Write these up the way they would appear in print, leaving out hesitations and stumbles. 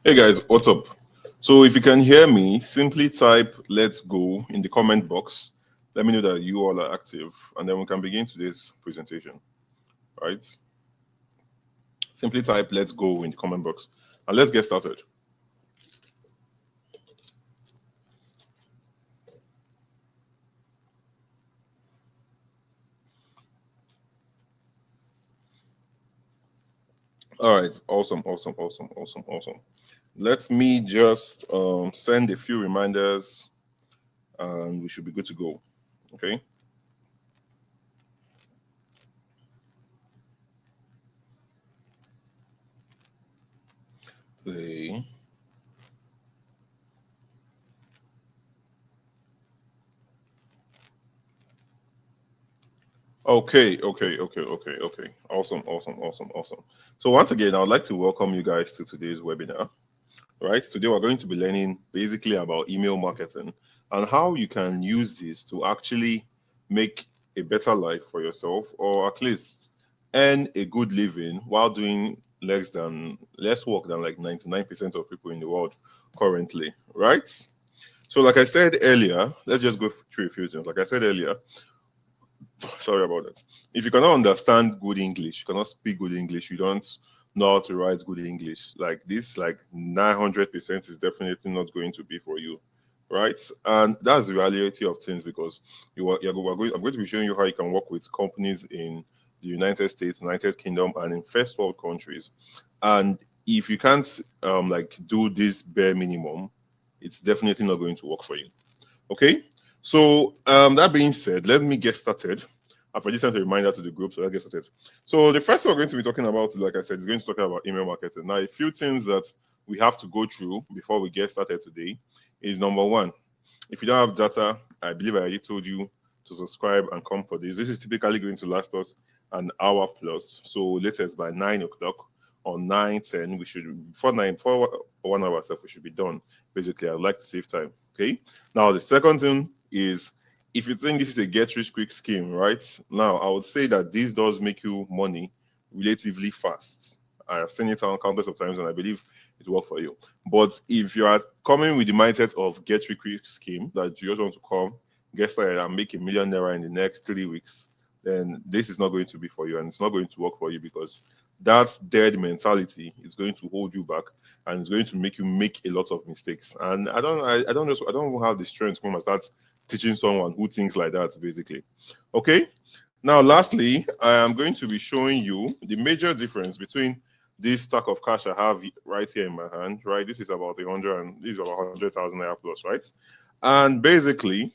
Hey guys, what's up? So if you can hear me, simply type "let's go" in the comment box. Let me know that you all are active, and then we can begin today's presentation. Right? Simply type "let's go" in the comment box, and let's get started. All right, awesome. Let me just send a few reminders, and we should be good to go. Okay. Play. Okay. Awesome. So once again, I would like to welcome you guys to today's webinar. Right? Today we're going to be learning basically about email marketing and how you can use this to actually make a better life for yourself, or at least earn a good living while doing less work than like 99% of people in the world currently, right? So like I said earlier, let's just go through a few things. Like I said earlier, sorry about that. If you cannot understand good English, you cannot speak good English, you don't know how to write good English, like this, like 900% is definitely not going to be for you, right? And that's the reality of things, because I'm going to be showing you how you can work with companies in the United States, United Kingdom, and in first world countries. And if you can't like do this bare minimum, it's definitely not going to work for you. Okay, so that being said, let me get started. I've already sent a reminder to the group, so let's get started. So the first thing we're going to be talking about, like I said, is going to talk about email marketing. Now, a few things that we have to go through before we get started today is number one, if you don't have data, I believe I already told you to subscribe and come for this. This is typically going to last us an hour plus. So latest by 9 o'clock or 9:10, we should, before 9, for 1 hour, so we should be done. Basically, I'd like to save time. Okay. Now, the second thing is, if you think this is a get rich quick scheme, right? Now, I would say that this does make you money relatively fast. I have seen it on countless of times, and I believe it will work for you. But if you are coming with the mindset of get rich quick scheme, that you just want to come, get started, and make £1 million in the next 3 weeks, then this is not going to be for you, and it's not going to work for you, because that dead mentality is going to hold you back, and it's going to make you make a lot of mistakes. And I don't have the strength to start teaching someone who thinks like that, basically. Okay. Now, lastly, I am going to be showing you the major difference between this stack of cash I have right here in my hand, right? This is about 100, and this is about 100,000 naira plus, right? And basically,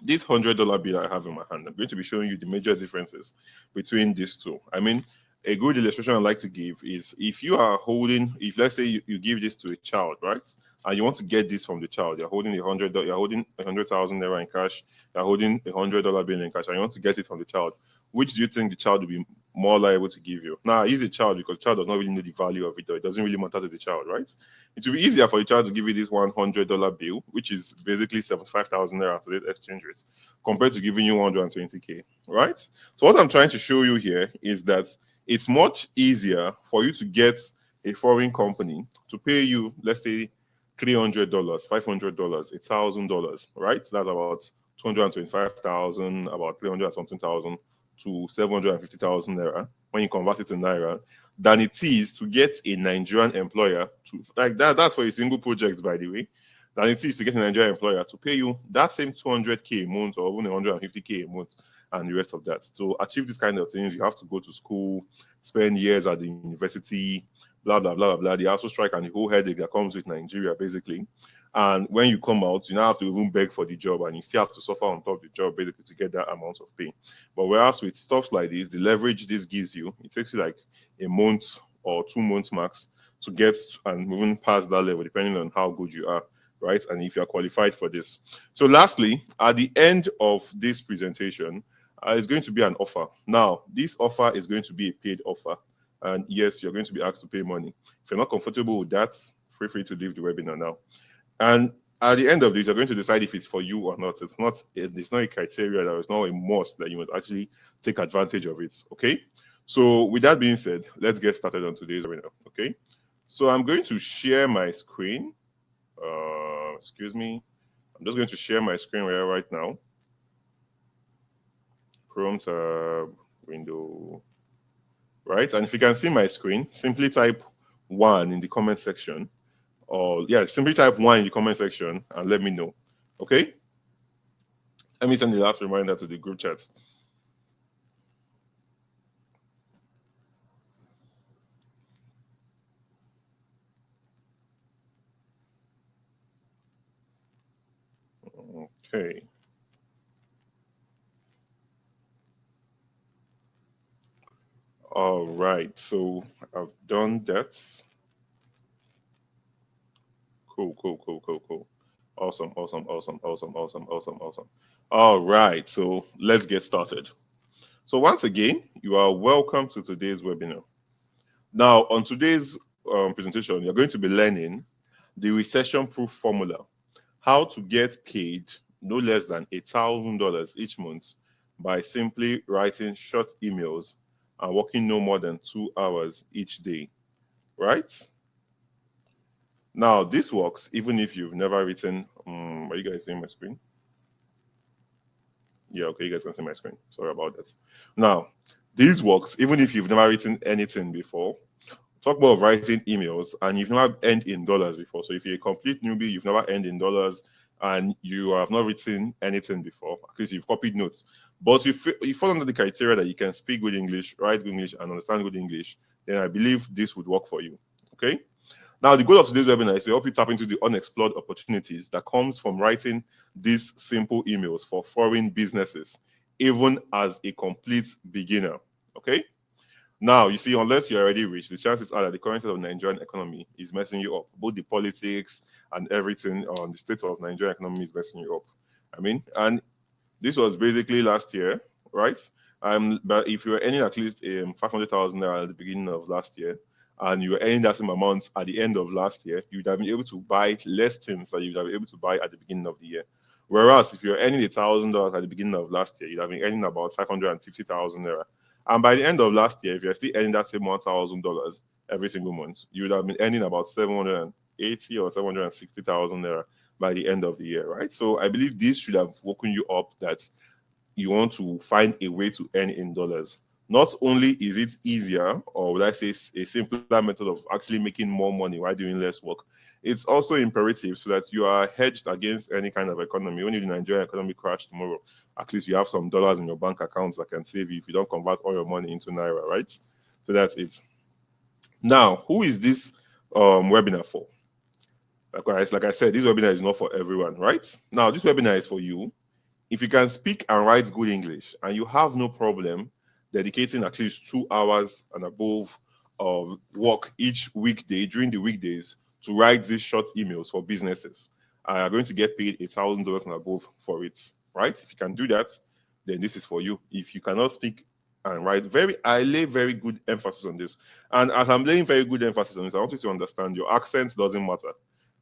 this $100 bill I have in my hand, I'm going to be showing you the major differences between these two. I mean, a good illustration I like to give is, if you are holding, if let's say you give this to a child, right? And you want to get this from the child, you're holding you're holding 100,000 naira in cash, you're holding $100 bill in cash, and you want to get it from the child. Which do you think the child will be more liable to give you? Now, I use a child because the child does not really know the value of it, or it doesn't really matter to the child, right? It will be easier for the child to give you this $100 bill, which is basically 75,000 naira at today's exchange rate, compared to giving you 120K, right? So what I'm trying to show you here is that it's much easier for you to get a foreign company to pay you, let's say, $300, $500, $1,000, right? That's about 225,000, about 300 something thousand to 750,000 naira when you convert it to naira, than it is to get a Nigerian employer to, like that. That's for a single project, by the way. Than it is to get a Nigerian employer to pay you that same 200K a month, or even 150K a month, and the rest of that. To achieve this kind of things, you have to go to school, spend years at the university, blah blah blah blah. The ASU strike and the whole headache that comes with Nigeria, basically. And when you come out, you now have to even beg for the job, and you still have to suffer on top of the job, basically, to get that amount of pay. But whereas with stuff like this, the leverage this gives you, it takes you like a month or 2 months max to get and moving past that level, depending on how good you are, right? And if you are qualified for this. So lastly, at the end of this presentation, it's going to be an offer. Now, this offer is going to be a paid offer. And yes, you're going to be asked to pay money. If you're not comfortable with that, feel free to leave the webinar now. And at the end of this, you're going to decide if it's for you or not. It's not a criteria, that is not a must that you must actually take advantage of it. Okay. So with that being said, let's get started on today's webinar. Okay. So I'm going to share my screen. Excuse me. I'm just going to share my screen right now. Chrome tab, window, right? And if you can see my screen, simply type 1 in the comment section. Or yeah, simply type 1 in the comment section and let me know. Okay? Let me send the last reminder to the group chat. Okay. All right. So I've done that. Cool, cool, cool, cool, cool. Awesome, awesome, awesome, awesome, awesome, awesome, awesome. All right. So let's get started. So once again, you are welcome to today's webinar. Now, on today's presentation, you're going to be learning the recession-proof formula, how to get paid no less than $1,000 each month by simply writing short emails and working no more than 2 hours each day, right? Now, this works even if you've never written. Are you guys seeing my screen? Yeah, okay, you guys can see my screen. Sorry about that. Now, this works even if you've never written anything before. Talk about writing emails and you've never earned in dollars before. So if you're a complete newbie, you've never earned in dollars and you have not written anything before, at least you've copied notes, but you fall under the criteria that you can speak good English, write good English, and understand good English, then I believe this would work for you. Okay. Now, the goal of today's webinar is to help you tap into the unexplored opportunities that comes from writing these simple emails for foreign businesses, even as a complete beginner. Okay. Now, you see, unless you're already rich, the chances are that the current state of the Nigerian economy is messing you up. Both the politics and everything on the state of Nigerian economy is messing you up. I mean, and this was basically last year, right? But if you were earning at least 500,000 naira at the beginning of last year, and you were earning that same amount at the end of last year, you'd have been able to buy less things that you'd have been able to buy at the beginning of the year. Whereas if you're earning $1,000 at the beginning of last year, you'd have been earning about 550,000 naira. And by the end of last year, if you're still earning that same $1,000 every single month, you would have been earning about 780 or 760,000 naira by the end of the year, right? So I believe this should have woken you up that you want to find a way to earn in dollars. Not only is it easier, or would I say a simpler method of actually making more money while doing less work, it's also imperative so that you are hedged against any kind of economy. When the Nigerian economy crash tomorrow, at least you have some dollars in your bank accounts that can save you if you don't convert all your money into naira, right? So that's it. Now, who is this webinar for? Like I said, this webinar is not for everyone, right? Now, this webinar is for you if you can speak and write good English and you have no problem dedicating at least 2 hours and above of work each weekday during the weekdays to write these short emails for businesses, are going to get paid $1,000 and above for it, right? If you can do that, then this is for you. If you cannot speak and write, I lay very good emphasis on this. And as I'm laying very good emphasis on this, I want you to understand your accent doesn't matter,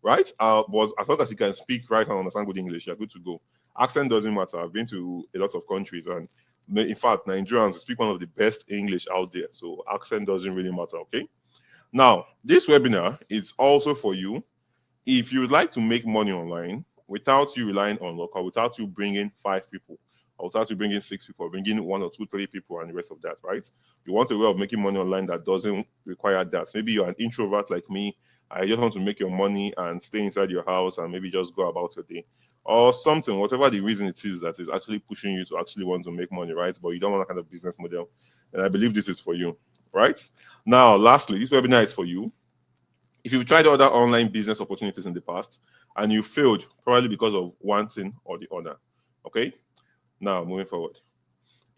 right? But as long as you can speak, write, and understand good English, you're good to go. Accent doesn't matter. I've been to a lot of countries, and in fact, Nigerians speak one of the best English out there. So accent doesn't really matter. Okay. Now, this webinar is also for you if you would like to make money online without you relying on luck, or without you bringing 5 people, or without you bringing 6 people, or bringing 1 or 2, 3 people, and the rest of that, right? You want a way of making money online that doesn't require that. Maybe you're an introvert like me. I just want to make your money and stay inside your house and maybe just go about your day or something, whatever the reason it is that is actually pushing you to actually want to make money, right? But you don't want that kind of business model. And I believe this is for you, right? Now, lastly, this webinar is for you if you've tried other online business opportunities in the past and you failed, probably because of one thing or the other. Okay. Now, moving forward.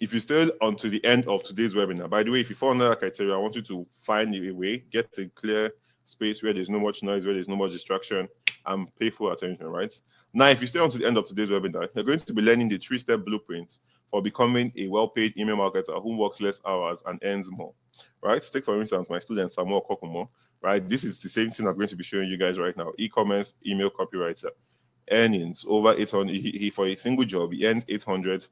If you stay until the end of today's webinar, by the way, if you fall under that criteria, I want you to find a way, get a clear space where there's no much noise, where there's no much distraction, and pay full attention, right? Now, if you stay until the end of today's webinar, you're going to be learning the 3-step blueprint for becoming a well-paid email marketer who works less hours and earns more, right? Take, for instance, my student, Samuel Kokomo, right? This is the same thing I'm going to be showing you guys right now. E-commerce, email copywriter, earnings over 800. He for a single job, he earns $800,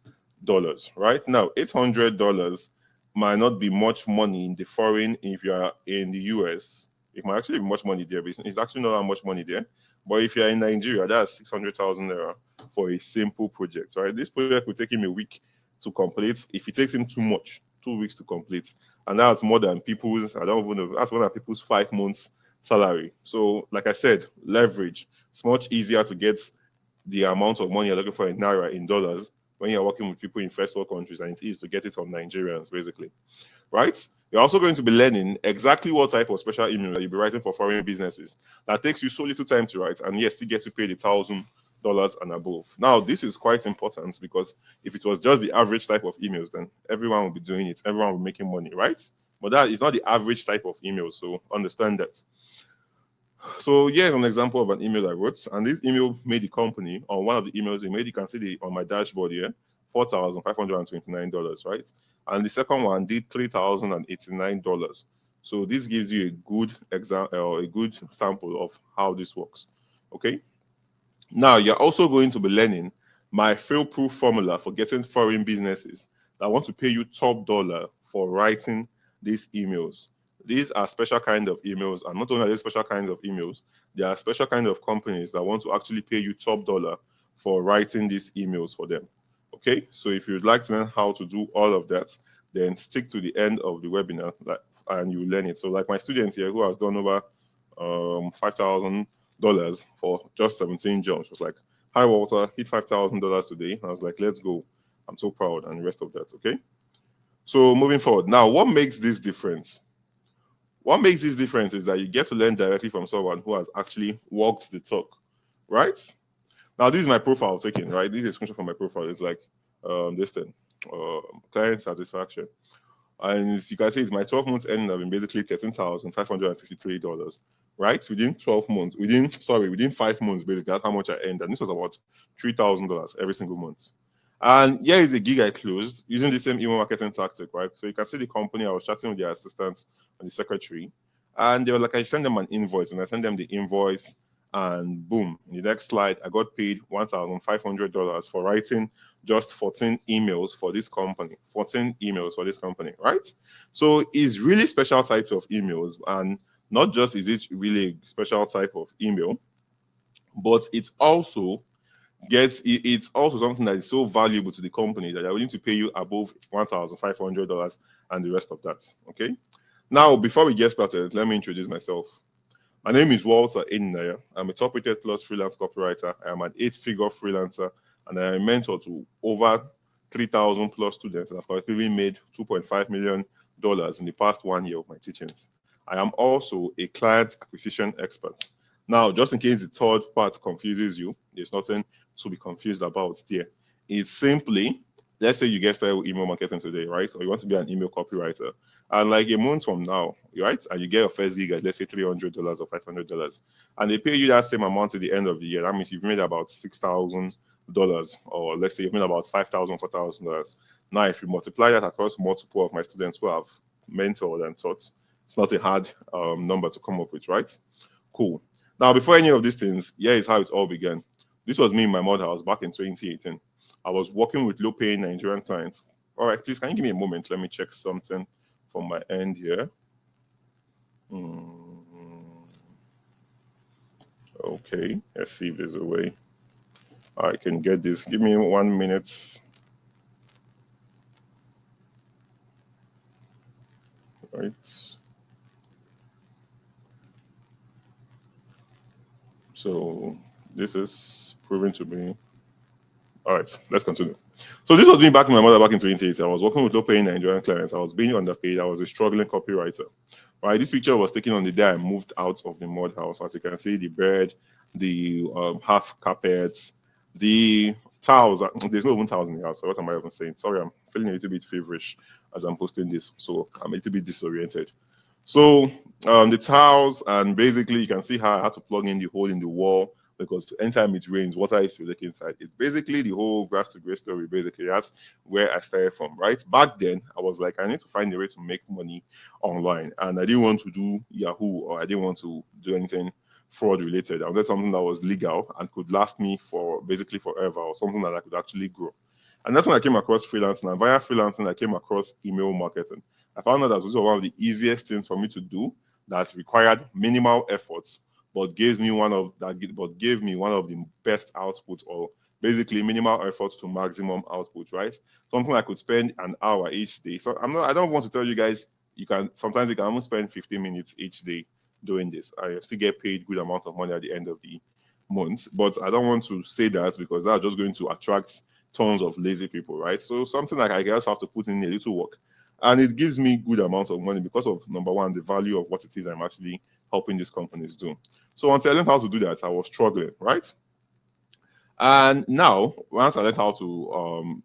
right? Now, $800 might not be much money in the foreign if you are in the US, It might actually be much money there, but it's actually not that much money there. But if you're in Nigeria, that's 600,000 naira for a simple project, right? This project will take him a week to complete. If it takes him too much, 2 weeks to complete, and that's more than people's, I don't even know, that's more than people's 5 months salary. So, like I said, leverage. It's much easier to get the amount of money you're looking for in naira in dollars when you're working with people in first world countries, and it is to get it from Nigerians, basically, right? You're also going to be learning exactly what type of special email that you'll be writing for foreign businesses that takes you so little time to write, and yet still get to pay the $1,000 and above. Now, this is quite important because if it was just the average type of emails, then everyone will be doing it, everyone will be making money, right? But that is not the average type of email, so understand that. So here's an example of an email I wrote, and this email made the company, on one of the emails it made, you can see on my dashboard here, $4,529, right? And the second one did $3,089. So this gives you a good example, a good sample of how this works. Okay. Now you're also going to be learning my fail-proof formula for getting foreign businesses that want to pay you top dollar for writing these emails. These are special kind of emails, and not only are they special kinds of emails, there are special kind of companies that want to actually pay you top dollar for writing these emails for them. Okay, so if you'd like to learn how to do all of that, then stick to the end of the webinar, and you learn it. So, like my student here who has done over $5,000 for just 17 jobs was like, "Hi Walter, hit $5,000 today." I was like, "Let's go." I'm so proud, and the rest of that. Okay. So moving forward, now what makes this difference? What makes this difference is that you get to learn directly from someone who has actually walked the talk, right? Now this is my profile taken, right? This is a screenshot from my profile. It's like this thing, client satisfaction. And as you can see, it's my 12 months ending have been basically $13,553, right? Within 12 months, within 5 months, basically, that's how much I earned. And this was about $3,000 every single month. And here is a gig I closed using the same email marketing tactic, right? So you can see the company, I was chatting with the assistant and the secretary, and they were like, I sent them an invoice, and I sent them the invoice, and boom, in the next slide, I got paid $1,500 for writing just 14 emails for this company, 14 emails for this company, right? So it's really special types of emails, and not just is it really a special type of email, but it's also it's also something that is so valuable to the company that they're willing to pay you above $1,500 and the rest of that. Okay. Now, before we get started, let me introduce myself. My name is Walter Inaya. I'm a top rated plus freelance copywriter. I am an 8-figure freelancer, and I am a mentor to over 3,000 plus students, and I've collectively made $2.5 million in the past 1 year of my teachings. I am also a client acquisition expert. Now, just in case the third part confuses you, there's nothing to be confused about there. It's simply, let's say you get started with email marketing today, right? Or you want to be an email copywriter. And like a month from now, right, and you get your first gig at, let's say, $300 or $500, and they pay you that same amount at the end of the year. That means you've made about $6,000, or let's say you've made about $5,000, $4,000. Now, if you multiply that across multiple of my students who have mentored and taught, it's not a hard number to come up with, right? Cool. Now, before any of these things, here is how it all began. This was me in my mother house back in 2018. I was working with low-paying Nigerian clients. All right, please, can you give me a moment? Let me check something from my end here. Okay, let's see if there's a way I can get this. Give me 1 minute. Right. So this is proving to be. All right, let's continue. So this was me back in my mother back in 2018. I was working with low-paying Nigerian clients. I was being underpaid. I was a struggling copywriter. Right, this picture was taken on the day I moved out of the mud house. As you can see, the bed, the half carpets, the towels. There's no even towels in the house. So what am I even saying? Sorry, I'm feeling a little bit feverish as I'm posting this, so I'm a little bit disoriented. So the towels, and basically you can see how I had to plug in the hole in the wall, because anytime it rains, water is to leak inside. It's basically the whole grass to grace story. Basically, that's where I started from. Right back then, I was like, I need to find a way to make money online, and I didn't want to do Yahoo, or I didn't want to do anything fraud related. I wanted something that was legal and could last me for basically forever, or something that I could actually grow. And that's when I came across freelancing. And via freelancing, I came across email marketing. I found out that this was one of the easiest things for me to do that required minimal efforts, but gave me one of the best outputs, or basically minimal efforts to maximum output, right? Something I could spend an hour each day. So I don't want to tell you guys you can only spend 15 minutes each day doing this. I still get paid good amount of money at the end of the month, but I don't want to say that because that's just going to attract tons of lazy people, right? So something like I just have to put in a little work, and it gives me good amounts of money because of, number one, the value of what it is I'm actually helping these companies do. So until I learned how to do that, I was struggling, right? And now, once I learned how to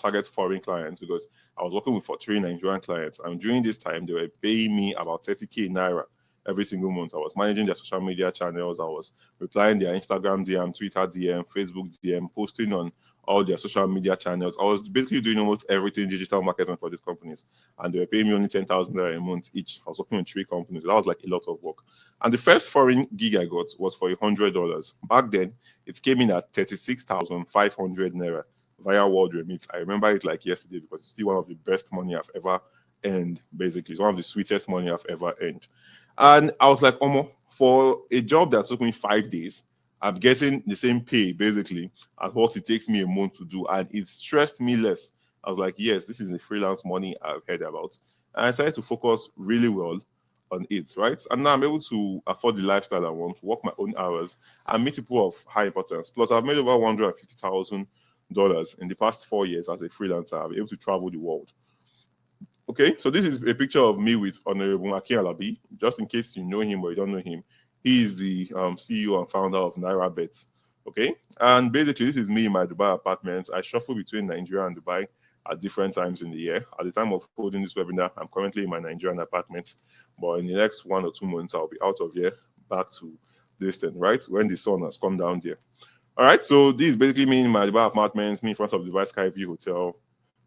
target foreign clients, because I was working with for 3 Nigerian clients, and during this time, they were paying me about 30K naira every single month. I was managing their social media channels. I was replying their Instagram DM, Twitter DM, Facebook DM, posting on all their social media channels. I was basically doing almost everything digital marketing for these companies, and they were paying me only 10,000 naira a month each. I was working with 3 companies. That was like a lot of work. And the first foreign gig I got was for $100. Back then, it came in at 36,500 naira via World Remit. I remember it like yesterday because it's still one of the best money I've ever earned. Basically, it's one of the sweetest money I've ever earned. And I was like, Omo, for a job that took me 5 days, I'm getting the same pay basically as what it takes me a month to do, and it stressed me less. I was like, yes, this is the freelance money I've heard about. And I decided to focus really well on it, right? And now I'm able to afford the lifestyle I want, to work my own hours, and meet people of high importance. Plus, I've made over $150,000 in the past 4 years as a freelancer. I'm able to travel the world. Okay, so this is a picture of me with Honorable Akin Alabi. Just in case you know him or you don't know him, he is the CEO and founder of NairaBet. Okay, and basically this is me in my Dubai apartment. I shuffle between Nigeria and Dubai at different times in the year. At the time of holding this webinar, I'm currently in my Nigerian apartment, but in the next 1 or 2 months, I'll be out of here back to this thing, right? When the sun has come down there. All right, so this is basically me in my Dubai apartment, me in front of the Dubai Skyview Hotel,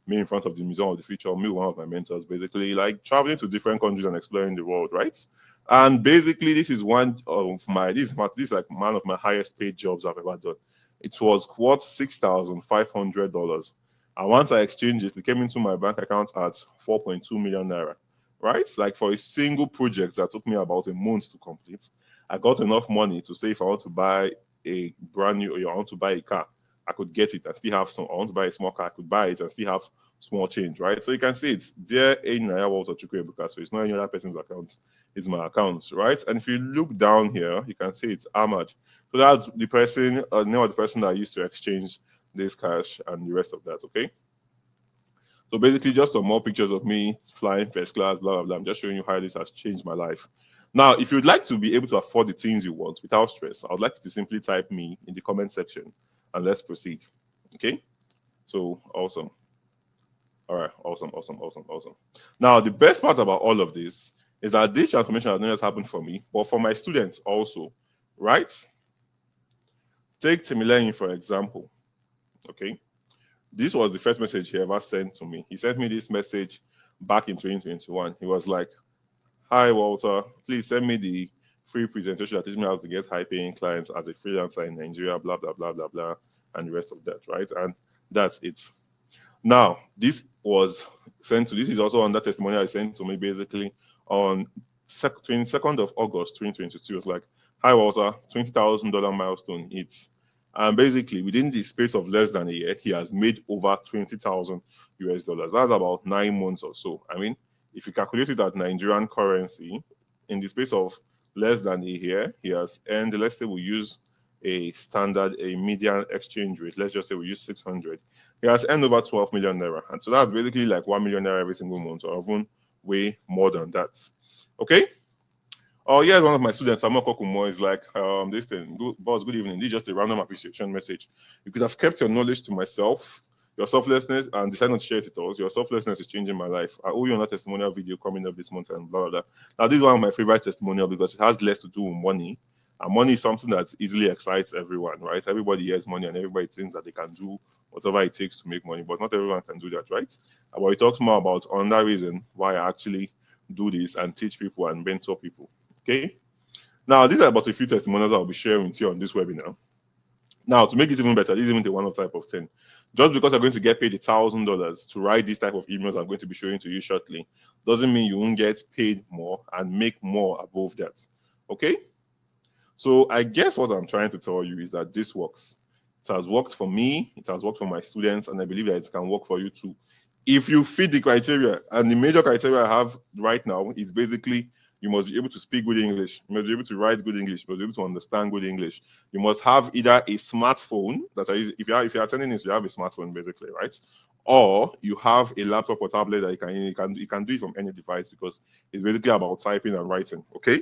me in front of the Museum of the Future, me, one of my mentors, basically like traveling to different countries and exploring the world, right? And basically, this is one of my this is like one of my highest paid jobs I've ever done. It was worth $6,500, and once I exchanged it, it came into my bank account at 4.2 million naira, right? Like for a single project that took me about a month to complete, I got enough money to say if I want to buy a brand new, or I want to buy a car, I could get it and still have some. I want to buy a small car, I could buy it and still have small change, right? So you can see it's there in Naya Walter Chukwebuka. So it's not any other person's account, it's my account, right? And if you look down here, you can see it's Ahmad. So that's the person, name of the person that I used to exchange this cash and the rest of that, okay? So basically just some more pictures of me flying first class, blah, blah, blah. I'm just showing you how this has changed my life. Now, if you'd like to be able to afford the things you want without stress, I would like you to simply type me in the comment section and let's proceed. Okay? So awesome. All right, awesome, awesome, awesome, awesome. Now, the best part about all of this is that this transformation has not just happened for me, but for my students also, right? Take Timileyin, for example. Okay. This was the first message he ever sent to me. He sent me this message back in 2021. He was like, "Hi, Walter, please send me the free presentation that teaches me how to get high-paying clients as a freelancer in Nigeria, blah, blah, blah, blah, blah, and the rest of that," right? And that's it. Now, this was sent to, this is also on that testimonial I sent to me basically on 22nd of August 2022. It was like, "Hi, Walter, $20,000 milestone hits." And basically, within the space of less than a year, he has made over 20,000 US dollars. That's about 9 months or so. I mean, if you calculate it at Nigerian currency, in the space of less than a year, he has earned, let's say we use a standard, a median exchange rate, let's just say we use 600. He has earned over 12 million naira. And so that's basically like 1 million naira every single month, or even way more than that. Okay? Oh, yeah, one of my students, Amoko Kumo, is like, this thing, boss, good evening. This is just a random appreciation message. You could have kept your knowledge to myself, your selflessness, and decided not to share it with us. Your selflessness is changing my life. I owe you another testimonial video coming up this month and blah, blah, blah. Now, this is one of my favorite testimonials because it has less to do with money. And money is something that easily excites everyone, right? Everybody has money and everybody thinks that they can do whatever it takes to make money, but not everyone can do that, right? But it talks more about another reason why I actually do this and teach people and mentor people. Okay. Now, these are about a few testimonials I'll be sharing with you on this webinar. Now, to make it even better, this is even the one-off type of thing. Just because you're going to get paid $1,000 to write this type of emails I'm going to be showing to you shortly, doesn't mean you won't get paid more and make more above that. Okay? So I guess what I'm trying to tell you is that this works. It has worked for me, it has worked for my students, and I believe that it can work for you too. If you fit the criteria, and the major criteria I have right now is basically you must be able to speak good English, you must be able to write good English, you must be able to understand good English. You must have either a smartphone that is, if you're attending this, you have a smartphone basically, right? Or you have a laptop or tablet that you can do it from any device, because it's basically about typing and writing. Okay.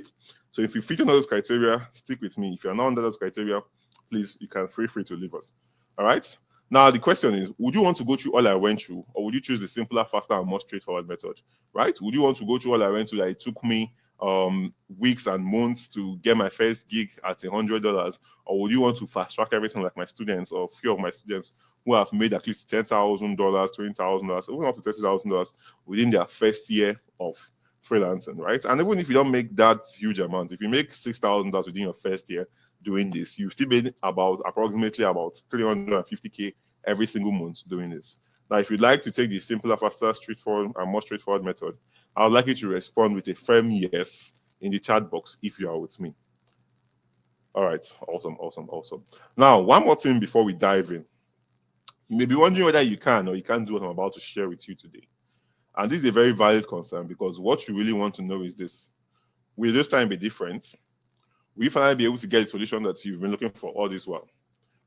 So if you fit on those criteria, stick with me. If you're not under those criteria, please, you can feel free to leave us. All right. Now the question is, would you want to go through all I went through, or would you choose the simpler, faster, and more straightforward method? Right? Would you want to go through all I went through that it took me weeks and months to get my first gig at $100, or would you want to fast track everything like my students, or a few of my students who have made at least $10,000, $20,000, even up to $30,000 within their first year of freelancing, right? And even if you don't make that huge amount, if you make $6,000 within your first year doing this, you still made about approximately about 350K every single month doing this. Now, if you'd like to take the simpler, faster, straightforward, and more straightforward method, I would like you to respond with a firm yes in the chat box if you are with me. All right, awesome, awesome, awesome. Now, one more thing before we dive in. You may be wondering whether you can or you can't do what I'm about to share with you today. And this is a very valid concern, because what you really want to know is this: will this time be different? Will you finally be able to get the solution that you've been looking for all this while?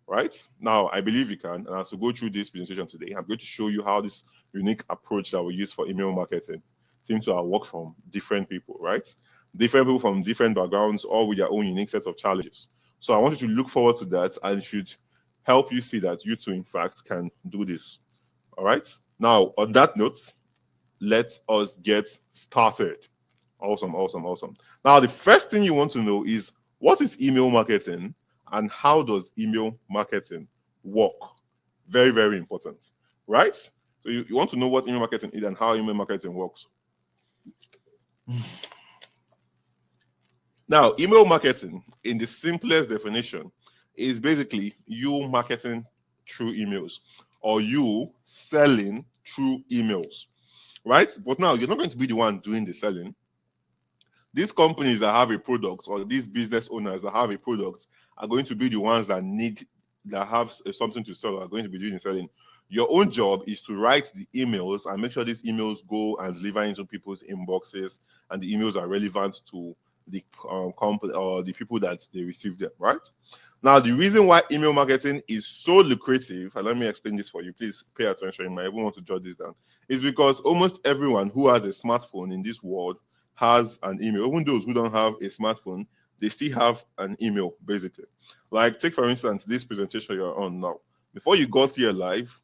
Right? Now, I believe you can. And as we go through this presentation today, I'm going to show you how this unique approach that we use for email marketing seems to have worked from different people, right? Different people from different backgrounds, all with their own unique set of challenges. So I want you to look forward to that, and it should help you see that you too, in fact, can do this. All right? Now, on that note, let us get started. Awesome, awesome, awesome. Now, the first thing you want to know is, what is email marketing and how does email marketing work? Very, very important, right? So you want to know what email marketing is and how email marketing works. Now, email marketing, in the simplest definition, is basically you marketing through emails, or you selling through emails, right? But now you're not going to be the one doing the selling. These companies that have a product, or these business owners that have a product, are going to be the ones that have something to sell, are going to be doing the selling. Your own job is to write the emails and make sure these emails go and deliver into people's inboxes, and the emails are relevant to the company or the people that they receive them, right? Now, the reason why email marketing is so lucrative, and let me explain this for you, please pay attention, you might even want to jot this down, is because almost everyone who has a smartphone in this world has an email. Even those who don't have a smartphone, they still have an email, basically. Like, take for instance this presentation you're on now. Before you got here live,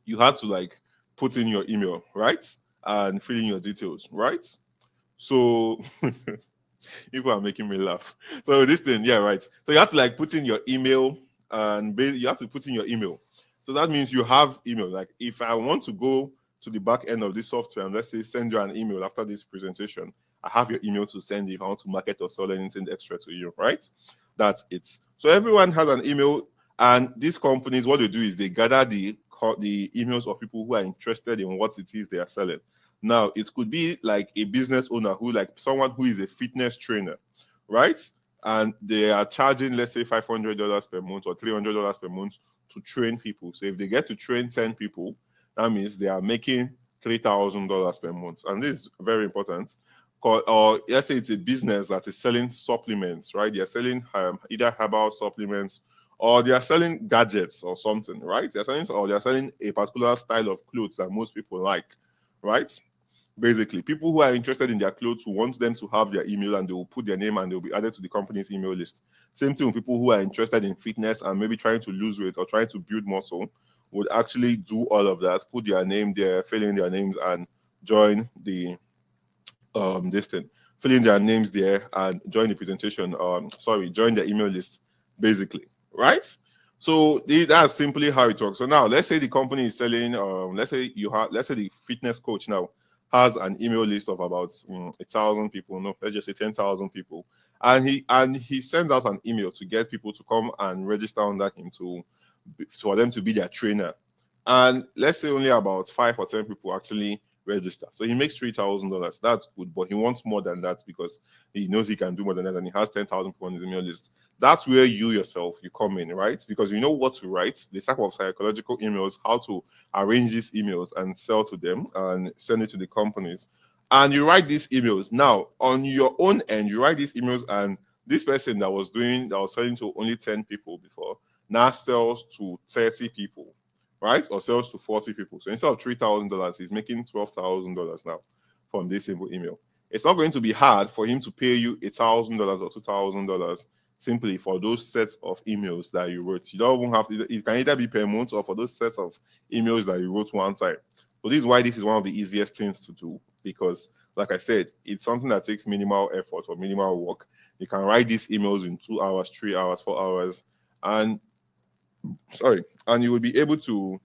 you had to like put in your email, right? And fill in your details, right? So people are making me laugh. So this thing, yeah, right. So you have to like put in your email, and you have to put in your email. So that means you have email. Like, if I want to go to the back end of this software and let's say send you an email after this presentation, I have your email to send if I want to market or sell anything extra to you, right? That's it. So everyone has an email, and these companies, what they do is they gather the emails of people who are interested in what it is they are selling. Now, it could be like a business owner who, like someone who is a fitness trainer, right? And they are charging, let's say, $500 per month or $300 per month to train people. So if they get to train 10 people, that means they are making $3,000 per month. And this is very important. Or let's say it's a business that is selling supplements, right? They're selling either herbal supplements, or they are selling gadgets or something, right? They're selling a particular style of clothes that most people like, right? Basically, people who are interested in their clothes, who want them to have their email, and they will put their name and they'll be added to the company's email list. Same thing with people who are interested in fitness and maybe trying to lose weight or trying to build muscle, would actually do all of that, put their name there, fill in their names, and join the this thing, fill in their names there and join the presentation. Join the email list, basically, right? So that's simply how it works. So now let's say the company is selling. Let's say the fitness coach now has an email list of about 1,000 people. No, let's just say 10,000 people, and he sends out an email to get people to come and register under him for them to be their trainer. And let's say only about 5 or 10 people actually register. So he makes $3,000. That's good, but he wants more than that because he knows he can do more than that, and he has 10,000 people on his email list. That's where you yourself you come in, right? Because you know what to write, the type of psychological emails, how to arrange these emails and sell to them and send it to the companies. And you write these emails. Now, on your own end, you write these emails, and this person that was selling to only 10 people before now sells to 30 people, right? Or sells to 40 people. So instead of $3,000, he's making $12,000 now from this simple email. It's not going to be hard for him to pay you $1,000 or $2,000 simply for those sets of emails that you wrote. You don't even have to, it can either be per month or for those sets of emails that you wrote one time. So this is why this is one of the easiest things to do, because like I said, it's something that takes minimal effort or minimal work. You can write these emails in 2 hours, 3 hours, 4 hours, and and you will be able to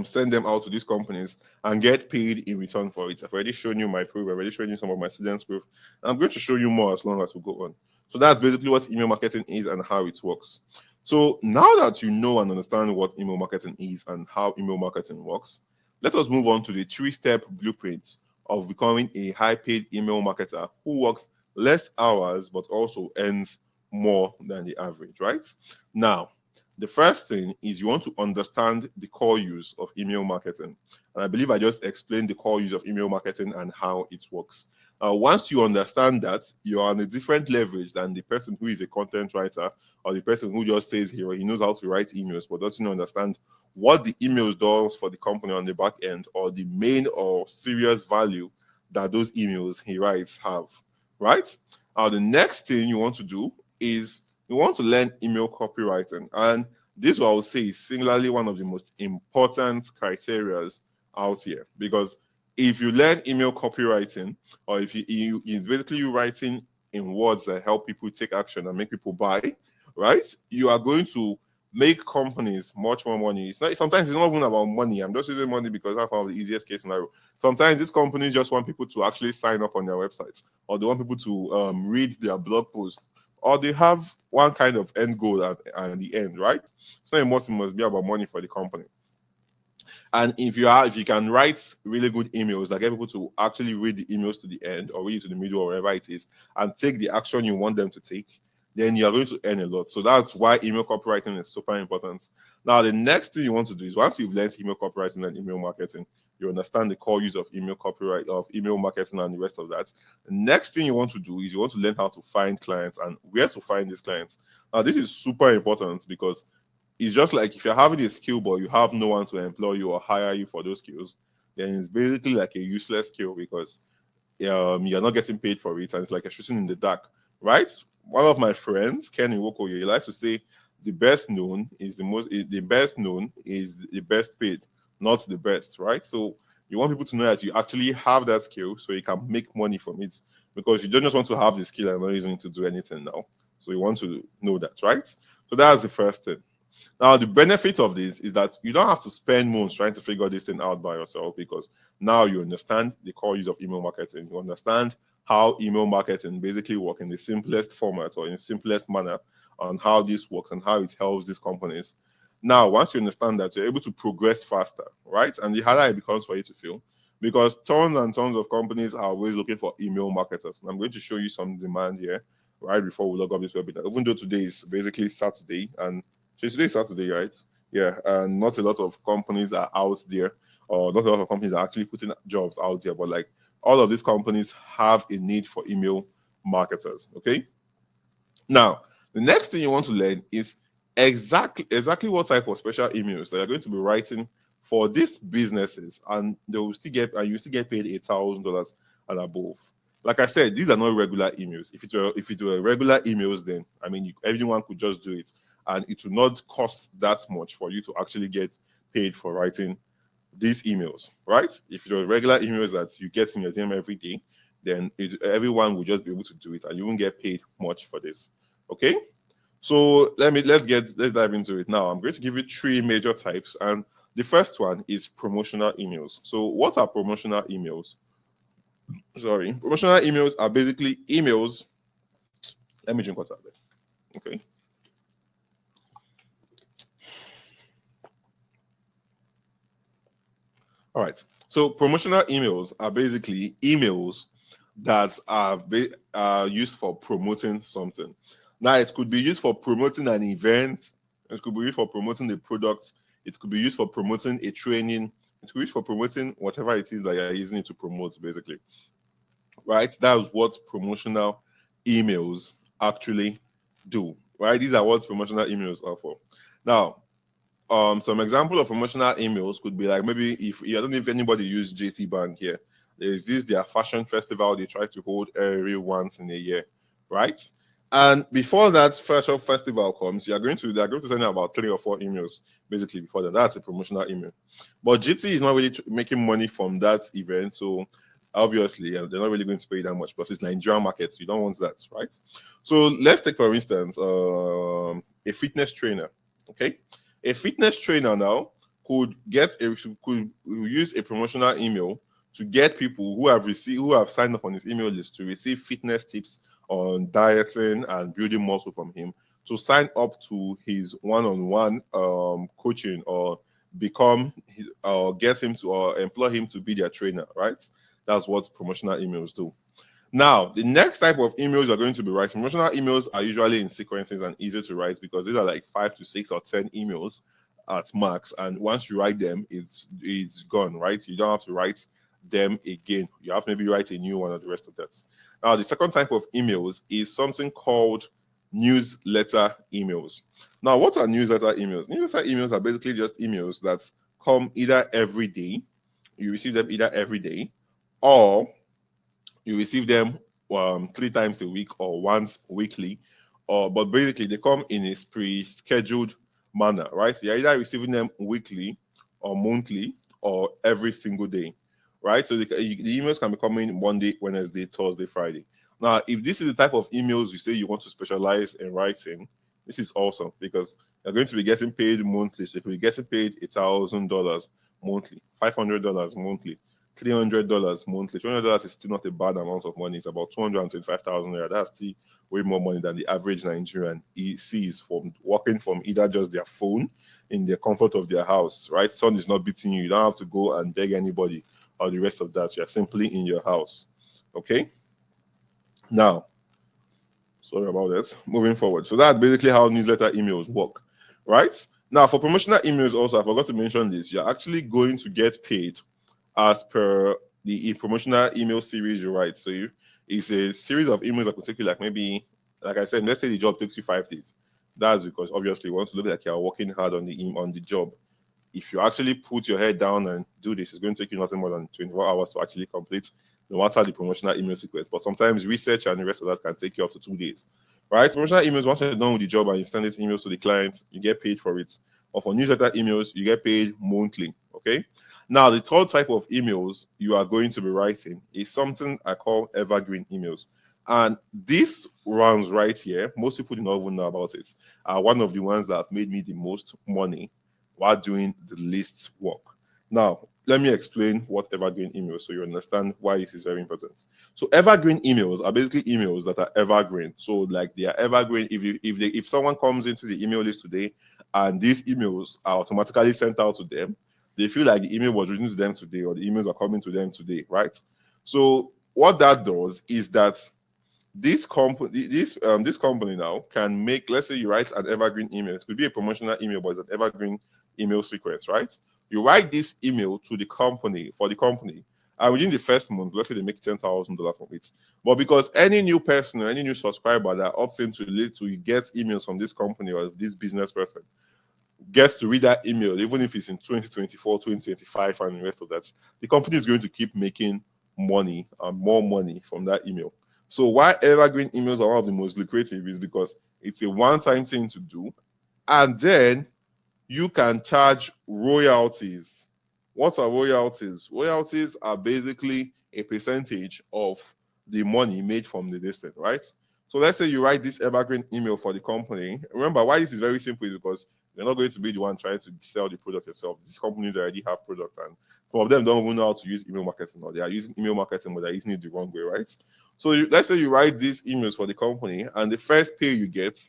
send them out to these companies and get paid in return for it. I've already shown you my proof. I've already shown you some of my students' proof. I'm going to show you more as long as we go on. So that's basically what email marketing is and how it works. So now that you know and understand what email marketing is and how email marketing works, let us move on to the 3-step blueprint of becoming a high-paid email marketer who works less hours but also earns more than the average, right? Now, the first thing is you want to understand the core use of email marketing. And I believe I just explained the core use of email marketing and how it works. Once you understand that, you are on a different leverage than the person who is a content writer or the person who just says here he knows how to write emails but doesn't understand what the emails does for the company on the back end or the main or serious value that those emails he writes have, right? The next thing you want to do is you want to learn email copywriting. And this, I would say, is singularly one of the most important criterias out here. Because if you learn email copywriting, or if it's basically you writing in words that help people take action and make people buy, right? You are going to make companies much more money. It's not sometimes it's not even about money. I'm just using money because that's one of the easiest case scenario. Sometimes these companies just want people to actually sign up on their websites, or they want people to read their blog posts, or they have one kind of end goal at the end, right? It's not it must be about money for the company. And if you can write really good emails that get people to actually read the emails to the end or read it to the middle or wherever it is and take the action you want them to take, then you are going to earn a lot. So that's why email copywriting is super important. Now, the next thing you want to do is once you've learned email copywriting and email marketing, you understand the core use of email copyright, of email marketing and the rest of that. The next thing you want to do is you want to learn how to find clients and where to find these clients. Now, this is super important because it's just like if you're having a skill but you have no one to employ you or hire you for those skills, then it's basically like a useless skill because you're not getting paid for it and it's like a shooting in the dark, right? One of my friends, Kenny Wokoye, he likes to say the best known is the best known is the best paid, not the best, right? So you want people to know that you actually have that skill so you can make money from it, because you don't just want to have the skill and not using it to do anything now. So you want to know that, right? So that's the first thing. Now, the benefit of this is that you don't have to spend months trying to figure this thing out by yourself, because now you understand the core use of email marketing. You understand how email marketing basically works in the simplest format or in the simplest manner on how this works and how it helps these companies. Now, once you understand that, you're able to progress faster, right? And the harder it becomes for you to feel, because tons and tons of companies are always looking for email marketers. And I'm going to show you some demand here right before we log up this webinar. Even though today is basically Saturday and so today's Saturday, right? Yeah, and not a lot of companies are out there, or not a lot of companies are actually putting jobs out there, but like all of these companies have a need for email marketers. Okay. Now, the next thing you want to learn is exactly what type of special emails that you're going to be writing for these businesses, and they will still get and you still get paid $1,000 and above. Like I said, these are not regular emails. If it were regular emails, then I mean everyone could just do it, and it will not cost that much for you to actually get paid for writing these emails, right? If you're regular emails that you get in your DM every day, then everyone will just be able to do it, and you won't get paid much for this. Okay, so let's dive into it now. I'm going to give you 3 major types, and the first one is promotional emails. So what are promotional emails? Sorry, promotional emails are basically emails. Let me drink water. Okay. All right. So promotional emails are basically emails that are used for promoting something. Now, it could be used for promoting an event. It could be used for promoting a product. It could be used for promoting a training. It could be used for promoting whatever it is that you're using it to promote, basically. Right? That's what promotional emails actually do. Right? These are what promotional emails are for. Now, some example of promotional emails could be like, maybe if I don't know if anybody use JT Bank here. There's this their fashion festival they try to hold every once in a year, right? And before that fashion festival comes, they're going to send you about 3 or 4 emails basically before that. That's a promotional email. But GT is not really making money from that event, so obviously they're not really going to pay that much. Plus, it's Nigerian markets, you don't want that, right? So let's take for instance a fitness trainer. Okay, a fitness trainer now could use a promotional email to get people who have signed up on his email list to receive fitness tips on dieting and building muscle from him, to sign up to his one-on-one coaching, or get him to, or employ him to be their trainer, right? That's what promotional emails do. Now, the next type of emails you're going to be writing, promotional emails are usually in sequences and easy to write because these are like 5 to 6 or 10 emails at max. And once you write them, it's gone, right? You don't have to write them again. You have to maybe write a new one or the rest of that. Now, the second type of emails is something called newsletter emails. Now, what are newsletter emails? Newsletter emails are basically just emails that come either every day, you receive them either every day, or you receive them 3 times a week or once weekly, or but basically they come in a pre-scheduled manner, right? You're either receiving them weekly or monthly or every single day, right? So the emails can be coming Monday, Wednesday, Thursday, Friday. Now, if this is the type of emails you say you want to specialize in writing, this is awesome because you're going to be getting paid monthly. So if you're getting paid $1,000 monthly, $500 monthly, $300 monthly. $300 is still not a bad amount of money. It's about 225,000 naira. That's still way more money than the average Nigerian sees from working from either just their phone in the comfort of their house, right? Sun is not beating you. You don't have to go and beg anybody or the rest of that. You're simply in your house. Okay. Now, sorry about that. Moving forward. So that's basically how newsletter emails work, right? Now, for promotional emails, also, I forgot to mention this. You're actually going to get paid as per the promotional email series you write. So it's a series of emails that could take you like maybe, like I said, let's say the job takes you 5 days. That's because obviously you want to look like you're working hard on the job. If you actually put your head down and do this, it's going to take you nothing more than 24 hours to actually complete, no matter the promotional email sequence. But sometimes research and the rest of that can take you up to 2 days. Right? Promotional emails, once you're done with the job and you send these emails to the client, you get paid for it. Or for newsletter emails, you get paid monthly. Okay. Now, the third type of emails you are going to be writing is something I call evergreen emails. And this runs right here. Most people do not even know about it. One of the ones that have made me the most money while doing the least work. Now, let me explain what evergreen emails so you understand why this is very important. So evergreen emails are basically emails that are evergreen. So like they are evergreen. If someone comes into the email list today and these emails are automatically sent out to them, they feel like the email was written to them today or the emails are coming to them today, right? So what that does is that this company now can make, let's say you write an evergreen email. It could be a promotional email, but it's an evergreen email sequence, right? You write this email to the company for the company, and within the first month, let's say they make $10,000 from it. But because any new person or any new subscriber that opts into to get emails from this company or this business person gets to read that email, even if it's in 2024, 2025, and the rest of that, the company is going to keep making money and more money from that email. So why evergreen emails are one of the most lucrative is because it's a one-time thing to do, and then you can charge royalties. What are royalties? Royalties are basically a percentage of the money made from the listing, right? So let's say you write this evergreen email for the company. Remember, why this is very simple is because you're not going to be the one trying to sell the product yourself. These companies already have products, and some of them don't even know how to use email marketing, or they are using email marketing, but they're using it the wrong way, right? So let's say you write these emails for the company, and the first pay you get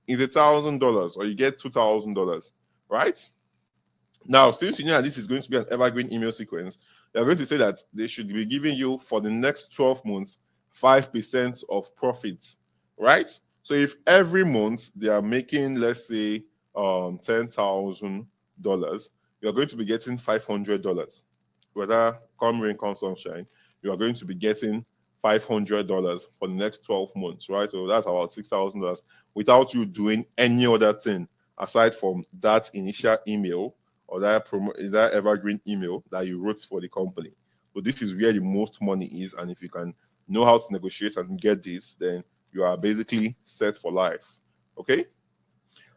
is $1,000, or you get $2,000, right? Now, since you know that this is going to be an evergreen email sequence, you're going to say that they should be giving you for the next 12 months 5% of profits, right? So if every month they are making, let's say, $10,000, you're going to be getting $500. Whether come rain, come sunshine, you are going to be getting $500 for the next 12 months, right? So that's about $6,000 without you doing any other thing aside from that initial email or that evergreen email that you wrote for the company. So this is where the most money is, and if you can know how to negotiate and get this, then you are basically set for life. Okay.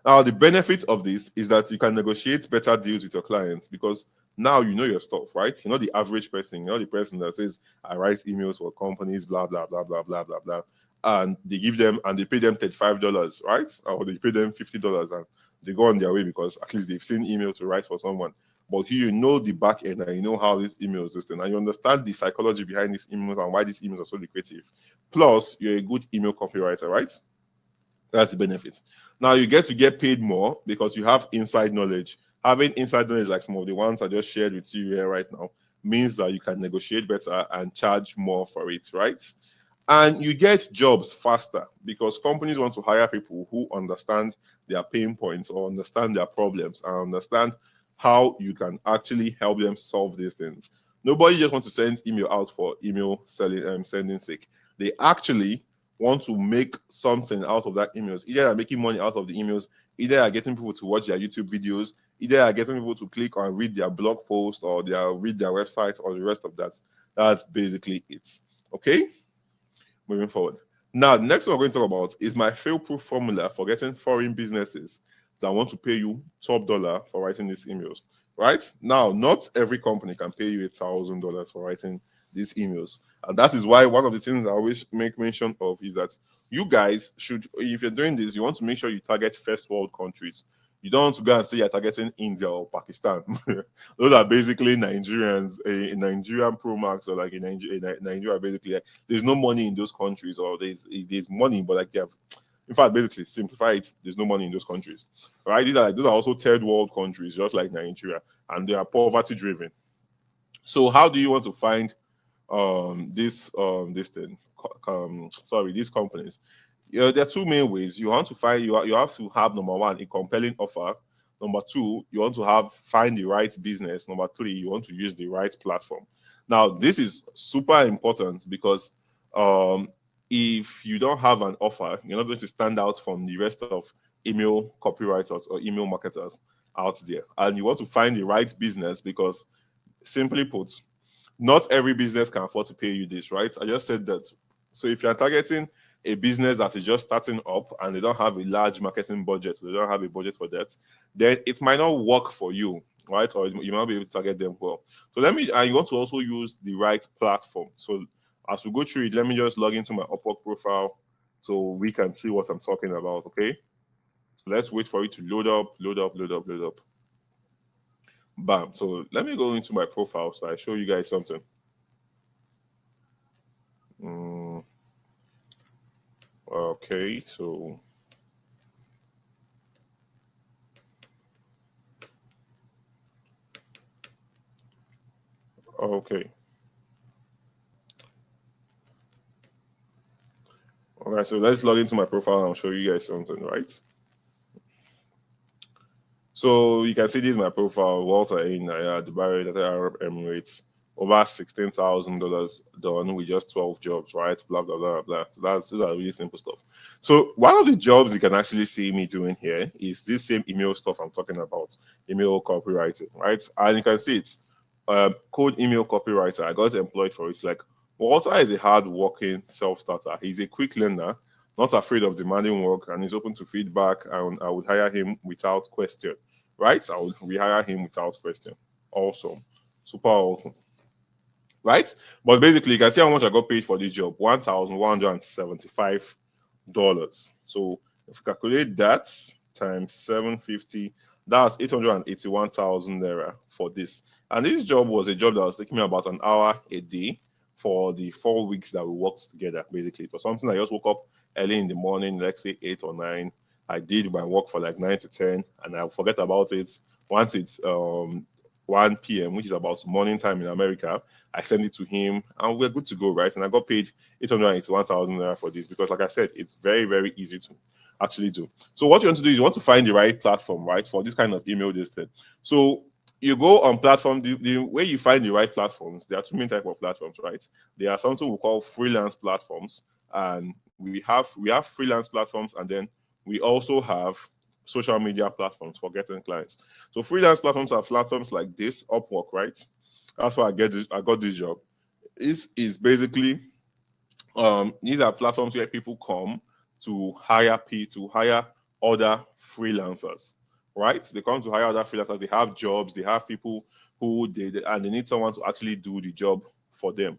Now the benefit of this is that you can negotiate better deals with your clients because now you know your stuff, right? You're not the average person. You're not the person that says, "I write emails for companies, blah blah blah blah blah blah blah," and they give them and they pay them $35, right? Or they pay them $50 and they go on their way because at least they've seen email to write for someone. But here you know the back end and you know how these emails system and you understand the psychology behind these emails and why these emails are so lucrative. Plus, you're a good email copywriter, right? That's the benefit. Now you get to get paid more because you have inside knowledge. Having inside knowledge, like some of the ones I just shared with you here right now, means that you can negotiate better and charge more for it, right? And you get jobs faster because companies want to hire people who understand their pain points or understand their problems and understand how you can actually help them solve these things. Nobody just wants to send email out for email sending sake. They actually want to make something out of that emails. Either they're making money out of the emails, either they're getting people to watch their YouTube videos, either they're getting people to click and read their blog post or they read their website or the rest of that. That's basically it. Okay, moving forward. Now, the next one we're going to talk about is my fail-proof formula for getting foreign businesses that want to pay you top dollar for writing these emails. Right now, not every company can pay you $1,000 for writing these emails, and that is why one of the things I always make mention of is that you guys should, if you're doing this, you want to make sure you target first world countries. You don't want to go and say you're targeting India or Pakistan. Those are basically Nigerians, a Nigerian Pro Max or like in Nigeria, basically. Like, there's no money in those countries, or there's money, but like they have. In fact, basically, simplify it. There's no money in those countries, right? Those are also third world countries, just like Nigeria, and they are poverty driven. So, how do you want to find this thing? Sorry, these companies. Yeah, there are two main ways. You want to find you have to have number one a compelling offer. Number two, you want to have find the right business. Number three, you want to use the right platform. Now, this is super important because um, if you don't have an offer, you're not going to stand out from the rest of email copywriters or email marketers out there. And you want to find the right business because, simply put, not every business can afford to pay you this, right? I just said that. So if you're targeting a business that is just starting up and they don't have a large marketing budget, they don't have a budget for that, then it might not work for you, right? Or you might not be able to target them well. So and you want to also use the right platform. So as we go through it, let me just log into my Upwork profile so we can see what I'm talking about, okay? Let's wait for it to load up, load up, load up, load up. Bam. So let me go into my profile so I show you guys something. Mm, okay, so okay. All right, so let's log into my profile and I'll show you guys something, right? So you can see this is my profile, Walter in Dubai, United Arab Emirates, over $16,000 done with just 12 jobs, right? Blah blah blah blah. So those are really simple stuff. So one of the jobs you can actually see me doing here is this same email stuff I'm talking about, email copywriting, right? And you can see it's code email copywriter. I got employed for it. It's like Walter is a hard-working self-starter. He's a quick learner, not afraid of demanding work, and he's open to feedback. And I would hire him without question, right? I would rehire him without question. Awesome, super awesome, right? But basically, you can see how much I got paid for this job: $1,175. So if you calculate that times 750, that's 881,000 naira for this. And this job was a job that was taking me about an hour a day for the 4 weeks that we worked together. Basically, it was something I just woke up early in the morning, let's say 8 or 9. I did my work for like 9 to 10, and I forget about it. Once it's 1 p.m., which is about morning time in America, I send it to him and we're good to go, right? And I got paid 881,000 naira for this because, like I said, it's very, very easy to actually do. So what you want to do is you want to find the right platform, right, for this kind of email listing. So you go on platform. The way you find the right platforms, there are two main type of platforms, right? There are something we call freelance platforms, and we have freelance platforms, and then we also have social media platforms for getting clients. So freelance platforms are platforms like this, Upwork, right? That's why I got this job. This is basically these are platforms where people come to hire other freelancers, right? They come to hire other freelancers. They have jobs. They have people who and they need someone to actually do the job for them.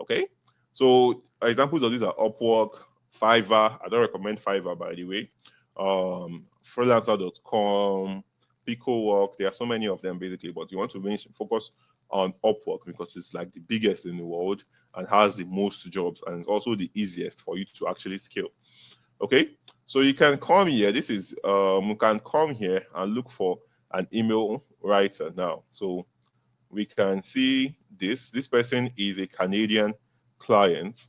Okay, so examples of these are Upwork, Fiverr. I don't recommend Fiverr, by the way. Freelancer.com, PicoWork. There are so many of them basically, but you want to focus on Upwork because it's like the biggest in the world and has the most jobs, and it's also the easiest for you to actually scale. Okay, so you can come here. This is you can come here and look for an email writer now. So we can see this person is a Canadian client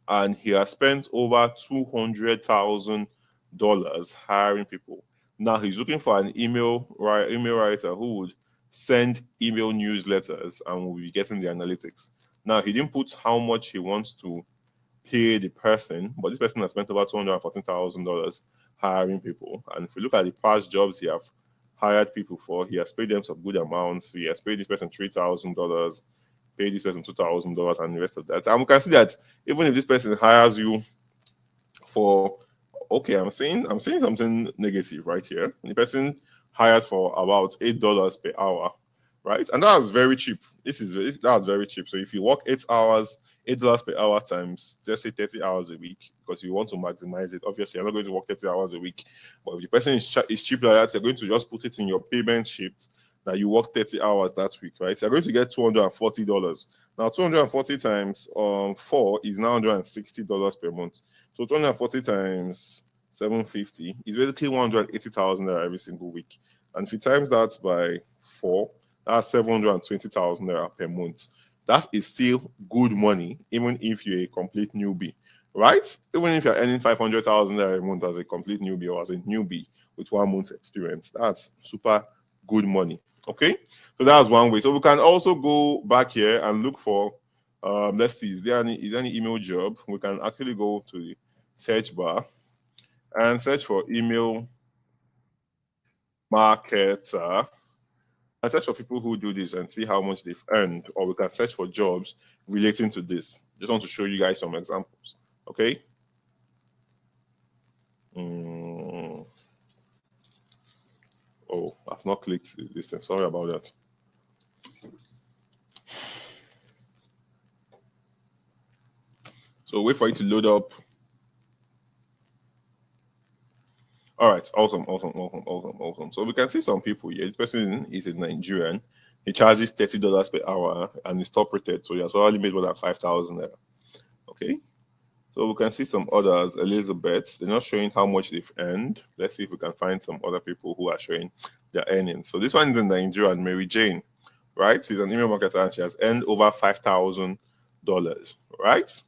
and he has spent over $200,000 hiring people. Now he's looking for an email writer who would send email newsletters and will be getting the analytics. Now he didn't put how much he wants to pay the person, but this person has spent over $214,000 hiring people. And if we look at the past jobs he have hired people for, he has paid them some good amounts. He has paid this person $3,000, paid this person $2,000, and the rest of that. And we can see that even if this person hires you for, okay, I'm seeing something negative right here. The person hired for about $8 per hour, right? And that's very cheap. That's very cheap. So if you work 8 hours, $8 per hour times, just say 30 hours a week, because you want to maximize it. Obviously, you're not going to work 30 hours a week, but if the person is cheap like that, you're going to just put it in your payment sheet that you work 30 hours that week, right? You're going to get $240. Now, 240 times 4 is now $160 per month. So 240 times 750 is basically 180,000 naira every single week. And if you times that by 4, that's 720,000 naira per month. That is still good money, even if you're a complete newbie, right? Even if you're earning 500,000 naira a month as a complete newbie or as a newbie with 1 month's experience, that's super good money. Okay, so that's one way. So we can also go back here and look for, let's see, is there any email job? We can actually go to the search bar and search for email marketer and search for people who do this and see how much they've earned, or we can search for jobs relating to this. Just want to show you guys some examples. Okay. Oh, I've not clicked this thing. Sorry about that. So wait for it to load up. All right, awesome. So we can see some people here. This person is a Nigerian. He charges $30 per hour and is top rated, so he has probably made more than 5,000 naira. Okay, so we can see some others. Elizabeth, they're not showing how much they've earned. Let's see if we can find some other people who are showing their earnings. So this one is in Nigerian, Mary Jane, right? She's an email marketer and she has earned over $5,000, right?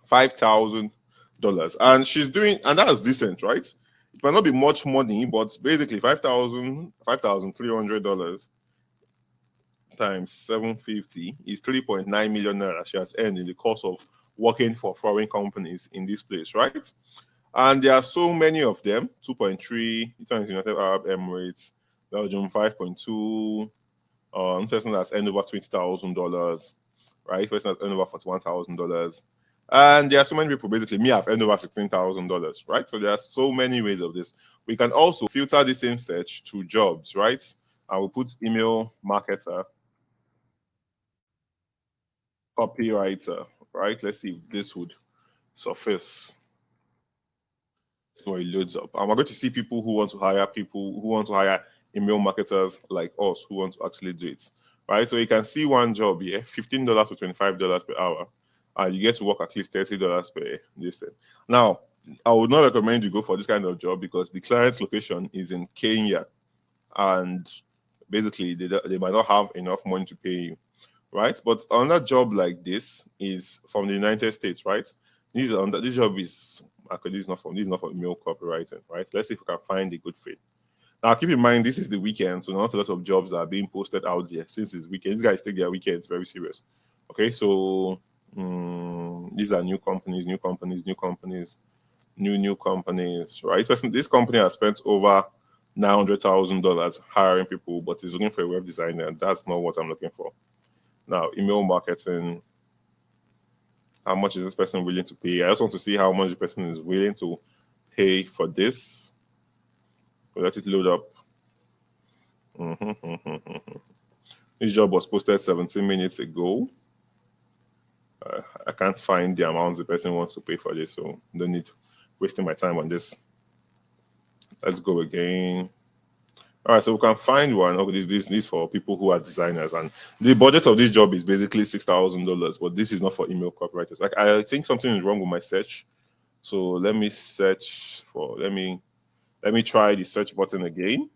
$5,000, and she's doing, and that's decent, right? It might not be much money, but basically $5,300 times 750 is 3.9 million naira she has earned in the course of working for foreign companies in this place, right? And there are so many of them. 2.3, this one is United Arab Emirates, Belgium 5.2, person that's earned over $20,000, right? Person that's earned over $41,000. And there are so many people, basically, me, I've earned over $16,000, right? So there are so many ways of this. We can also filter the same search to jobs, right? I will put email marketer, copywriter, right? Let's see if this would surface. So it loads up. And we're going to see people who want to hire email marketers like us who want to actually do it, right? So you can see one job here, $15 to $25 per hour, and you get to work at least $30 per this thing. Now, I would not recommend you go for this kind of job because the client's location is in Kenya, and basically they might not have enough money to pay you, right? But another job like this is from the United States, right? This job is actually this is not for email copywriting, right? Let's see if we can find a good fit. Now keep in mind this is the weekend, so not a lot of jobs are being posted out there since it's weekend. These guys take their weekends very serious. Okay, so these are new companies, new companies, right? This company has spent over $900,000 hiring people, but is looking for a web designer. That's not what I'm looking for. Now, email marketing. How much is this person willing to pay? I just want to see how much the person is willing to pay for this. Let it load up. This job was posted 17 minutes ago. I can't find the amount the person wants to pay for this, so don't need wasting my time on this. Let's go again. All right, so we can find one. Okay, this for people who are designers, and the budget of this job is basically $6,000. But this is not for email copywriters. Like I think something is wrong with my search. So let me search for. Let me try the search button again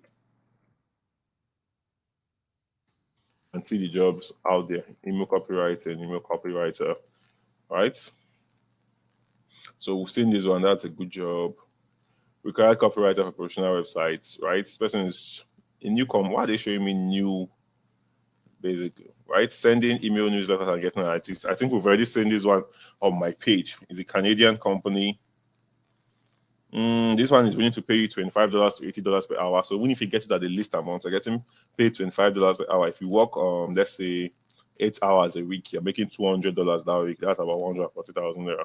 and see the jobs out there. Email copywriting, email copywriter. All right. So we've seen this one. That's a good job. Required copywriter for professional websites. Right. This person is a newcomer. Why are they showing me new? Basically, right? Sending email newsletters and getting analytics. I think we've already seen this one on my page. It's a Canadian company. This one is willing to pay you $25 to $80 per hour. So even if you get it at the least amount, you're getting paid $25 per hour. If you work let's say 8 hours a week, you're making $200 that week. That's about 140,000 naira.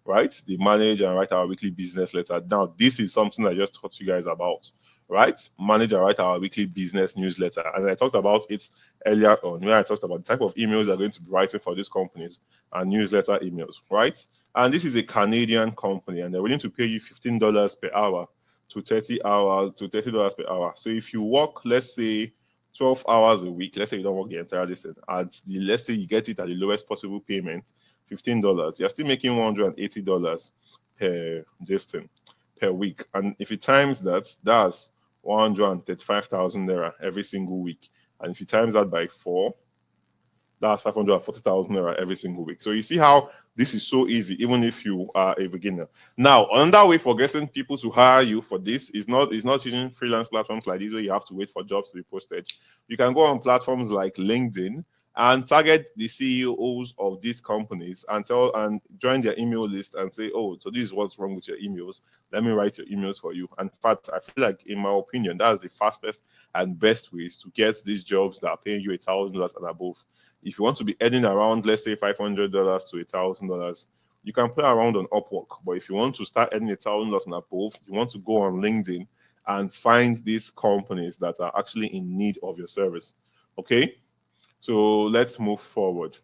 Right? They manage and write our weekly business letter. Now, this is something I just taught you guys about, right? Manage and write our weekly business newsletter. And I talked about it earlier on, where I talked about the type of emails they're going to be writing for these companies and newsletter emails, right? And this is a Canadian company, and they're willing to pay you $15 per hour to $30 per hour. So if you work, let's say 12 hours a week, let's say you don't work the entire distance, let's say you get it at the lowest possible payment, $15, you're still making $180 per distance per week. And if you times that, that's 135,000 naira every single week. And if you times that by 4, that's 540,000 naira every single week. So you see how this is so easy, even if you are a beginner. Now, another way for getting people to hire you for this is not using freelance platforms like this where you have to wait for jobs to be posted. You can go on platforms like LinkedIn and target the CEOs of these companies and join their email list and say, oh, so this is what's wrong with your emails. Let me write your emails for you. And in fact, I feel like, in my opinion, that's the fastest and best ways to get these jobs that are paying you $1,000 and above. If you want to be earning around, let's say, $500 to $1,000, you can play around on Upwork. But if you want to start earning $1,000 and above, you want to go on LinkedIn and find these companies that are actually in need of your service. Okay, so let's move forward.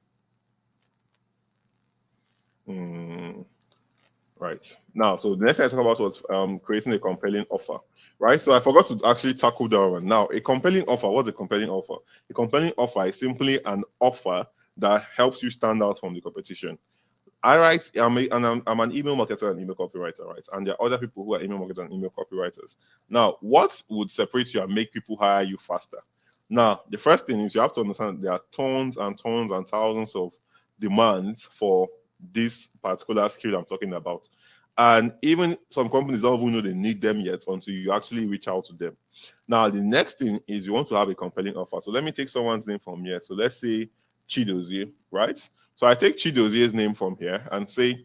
Right now, so the next thing I talk about was creating a compelling offer. Right, so I forgot to actually tackle that one. Now, a compelling offer. What's a compelling offer? A compelling offer is simply an offer that helps you stand out from the competition. I'm an email marketer and email copywriter, right? And there are other people who are email marketers and email copywriters. Now, what would separate you and make people hire you faster? Now, the first thing is you have to understand there are tons and tons and thousands of demands for this particular skill I'm talking about. And even some companies don't even know they need them yet until you actually reach out to them. Now, the next thing is you want to have a compelling offer. So let me take someone's name from here. So let's say Chidozie, right? So I take Chidozie's name from here and say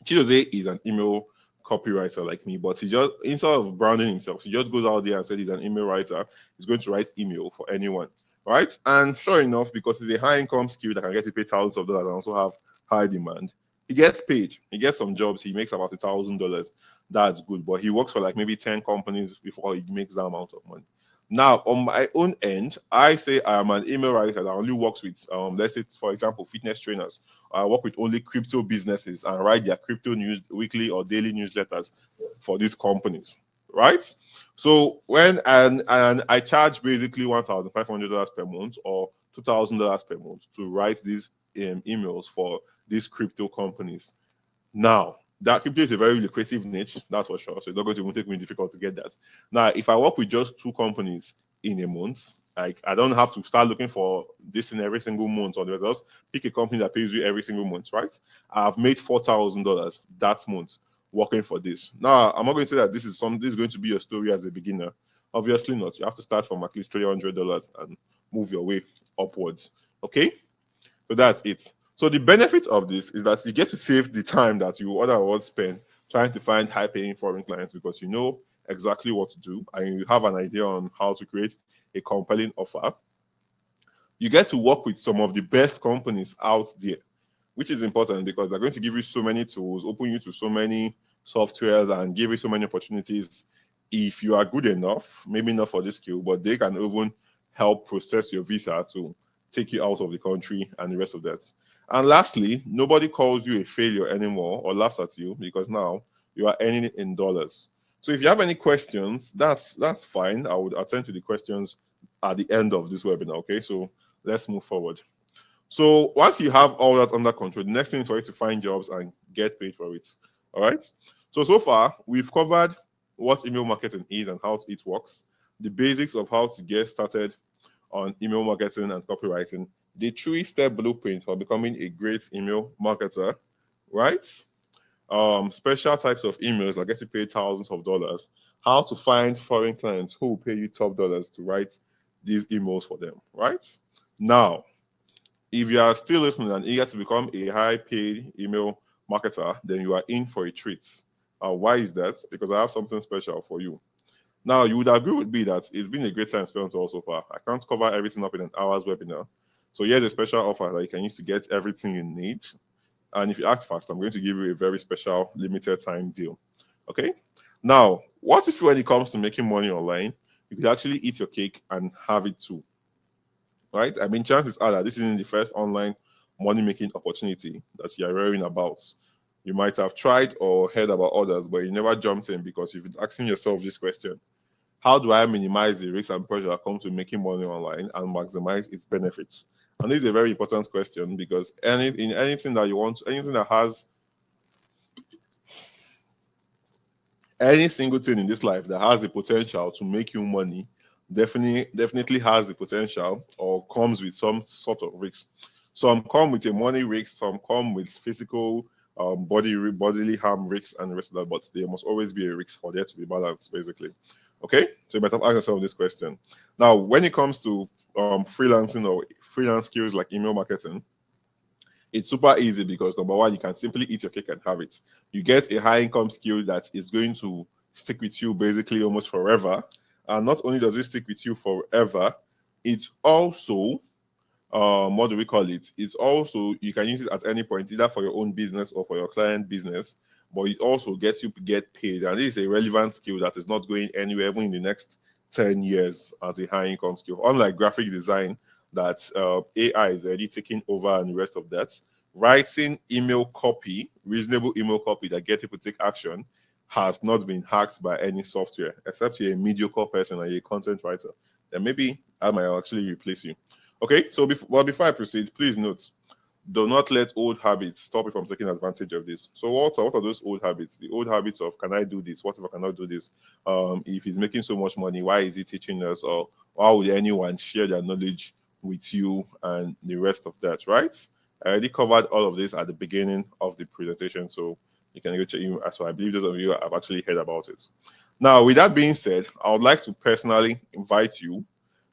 Chidozie is an email copywriter like me, but he just, instead of branding himself, he just goes out there and said he's an email writer. He's going to write email for anyone, right? And sure enough, because it's a high income skill that can get you paid thousands of dollars and also have high demand, he gets paid. He gets some jobs. He makes about $1,000. That's good, but he works for like maybe 10 companies before he makes that amount of money. Now, on my own end, I say I'm an email writer that only works with, let's say, for example, fitness trainers. I work with only crypto businesses and write their crypto news weekly or daily newsletters for these companies, right? So when and I charge basically $1,500 per month or $2,000 per month to write these emails for these crypto companies. Now, that crypto is a very lucrative niche, that's for sure. So it's not going to even take me difficult to get that. Now, if I work with just 2 companies in a month, Like I don't have to start looking for this in every single month, or just pick a company that pays you every single month, right? I've made $4,000 that month working for this. Now I'm not going to say that this is going to be your story as a beginner. Obviously not. You have to start from at least $300 and move your way upwards. Okay, so that's it. So the benefit of this is that you get to save the time that you otherwise spend trying to find high-paying foreign clients, because you know exactly what to do and you have an idea on how to create a compelling offer. You get to work with some of the best companies out there, which is important because they're going to give you so many tools, open you to so many softwares, and give you so many opportunities. If you are good enough, maybe not for this skill, but they can even help process your visa to take you out of the country and the rest of that. And lastly, nobody calls you a failure anymore or laughs at you, because now you are earning it in dollars. So if you have any questions, that's fine. I would attend to the questions at the end of this webinar. Okay, so let's move forward. So once you have all that under control, the next thing is for you to find jobs and get paid for it. All right. So far we've covered what email marketing is and how it works, the basics of how to get started on email marketing and copywriting, the 3-step blueprint for becoming a great email marketer, right? Special types of emails that get you paid thousands of dollars, how to find foreign clients who will pay you top dollars to write these emails for them, right? Now, if you are still listening and eager to become a high paid email marketer, then you are in for a treat. Why is that? Because I have something special for you. Now, you would agree with me that it's been a great time spent with us so far. I can't cover everything up in an hour's webinar. So here's a special offer that you can use to get everything you need. And if you act fast, I'm going to give you a very special limited time deal. Okay? Now, what if when it comes to making money online, you could actually eat your cake and have it too? Right? I mean, chances are that this isn't the first online money making opportunity that you're hearing about. You might have tried or heard about others, but you never jumped in because you've been asking yourself this question: how do I minimize the risks and pressure that comes to making money online and maximize its benefits? And this is a very important question, because anything that you want, anything that has any single thing in this life that has the potential to make you money definitely has the potential or comes with some sort of risk. Some come with a money risk, some come with physical bodily harm risks and the rest of that, but there must always be a risk for there to be balance, basically. Okay, so you might have asked yourself this question. Now, when it comes to freelancing or freelance skills like email marketing, it's super easy because number one, you can simply eat your cake and have it. You get a high income skill that is going to stick with you basically almost forever. And not only does it stick with you forever, it's also what do we call it? It's also, you can use it at any point, either for your own business or for your client business, but it also gets you to get paid. And this is a relevant skill that is not going anywhere even in the next 10 years as a high income skill. Unlike graphic design, that AI is already taking over and the rest of that. Writing email copy, reasonable email copy that gets people to take action, has not been hacked by any software, except you're a mediocre person or you're a content writer. Then maybe I might actually replace you. Okay, so before I proceed, please note, do not let old habits stop you from taking advantage of this. So what are those old habits? The old habits of, can I do this? What if I cannot do this? If he's making so much money, why is he teaching us? Or why would anyone share their knowledge with you and the rest of that, right? I already covered all of this at the beginning of the presentation, so you can go check it. So I believe those of you have actually heard about it. Now, with that being said, I would like to personally invite you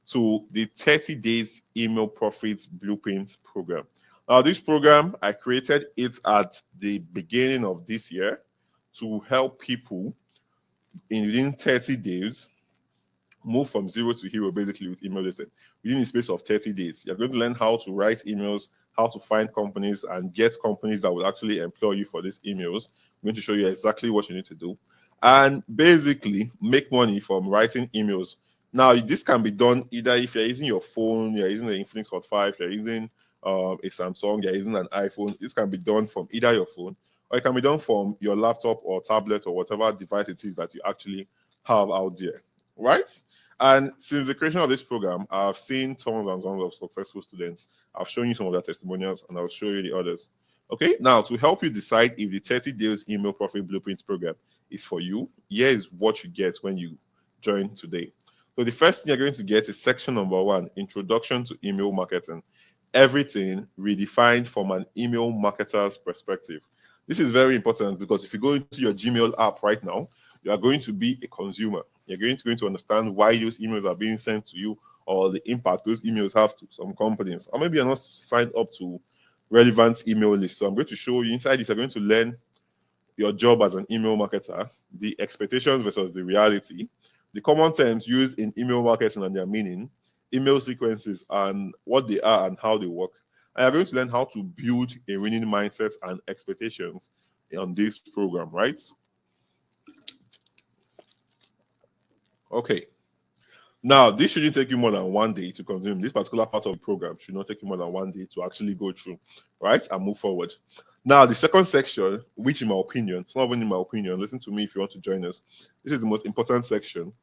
to the 30 days email profits blueprint program. Now, this program, I created it at the beginning of this year to help people within 30 days move from zero to hero, basically, with email listing within the space of 30 days. You're going to learn how to write emails, how to find companies and get companies that will actually employ you for these emails. I'm going to show you exactly what you need to do and basically make money from writing emails. Now, this can be done either if you're using your phone, you're using the Infinix Hot 5, you're using a Samsung, you're using an iPhone. This can be done from either your phone, or it can be done from your laptop or tablet or whatever device it is that you actually have out there, right? And since the creation of this program, I've seen tons and tons of successful students. I've shown you some of their testimonials and I'll show you the others. Okay, now to help you decide if the 30 days email profit blueprint program is for you, here is what you get when you join today. So the first thing you're going to get is section number 1, Introduction to Email Marketing. Everything redefined from an email marketer's perspective. This is very important because if you go into your Gmail app right now, you are going to be a consumer. You're going to understand why those emails are being sent to you or the impact those emails have to some companies. Or maybe you're not signed up to relevant email lists. So I'm going to show you inside this, you're going to learn your job as an email marketer, the expectations versus the reality, the common terms used in email marketing and their meaning, email sequences and what they are and how they work. And you're going to learn how to build a winning mindset and expectations on this program, right? Okay. Now, this shouldn't take you more than 1 day to consume. This particular part of the program should not take you more than 1 day to actually go through, right? And move forward. Now, the second section, which in my opinion, it's not even in my opinion, listen to me if you want to join us. This is the most important section,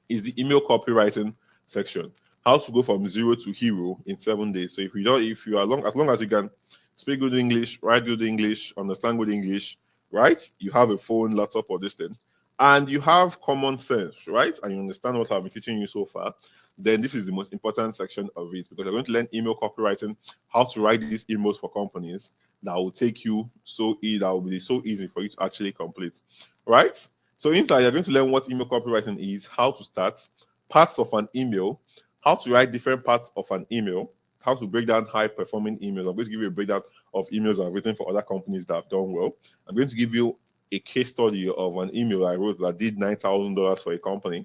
is the email copywriting section. How to go from zero to hero in 7 days. So if you are as long as you can speak good English, write good English, understand good English, right? You have a phone, laptop, or this thing, and you have common sense, right? And you understand what I've been teaching you so far, then this is the most important section of it because you're going to learn email copywriting, how to write these emails for companies that will take you that will be so easy for you to actually complete, right? So inside, you're going to learn what email copywriting is, how to start, parts of an email, how to write different parts of an email, how to break down high-performing emails. I'm going to give you a breakdown of emails I've written for other companies that have done well. I'm going to give you a case study of an email I wrote that did $9,000 for a company.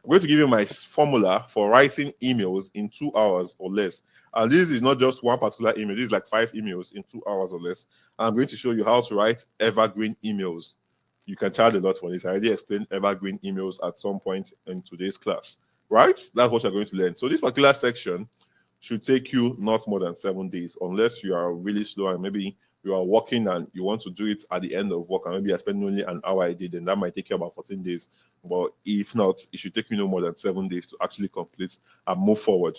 I'm going to give you my formula for writing emails in 2 hours or less. And this is not just one particular email. This is like 5 emails in 2 hours or less. And I'm going to show you how to write evergreen emails. You can charge a lot for this. I already explained evergreen emails at some point in today's class, right? That's what you're going to learn. So this particular section should take you not more than 7 days, unless you are really slow and maybe you are working and you want to do it at the end of work and maybe you're spending only an hour a day, then that might take you about 14 days. But if not, it should take you no more than 7 days to actually complete and move forward.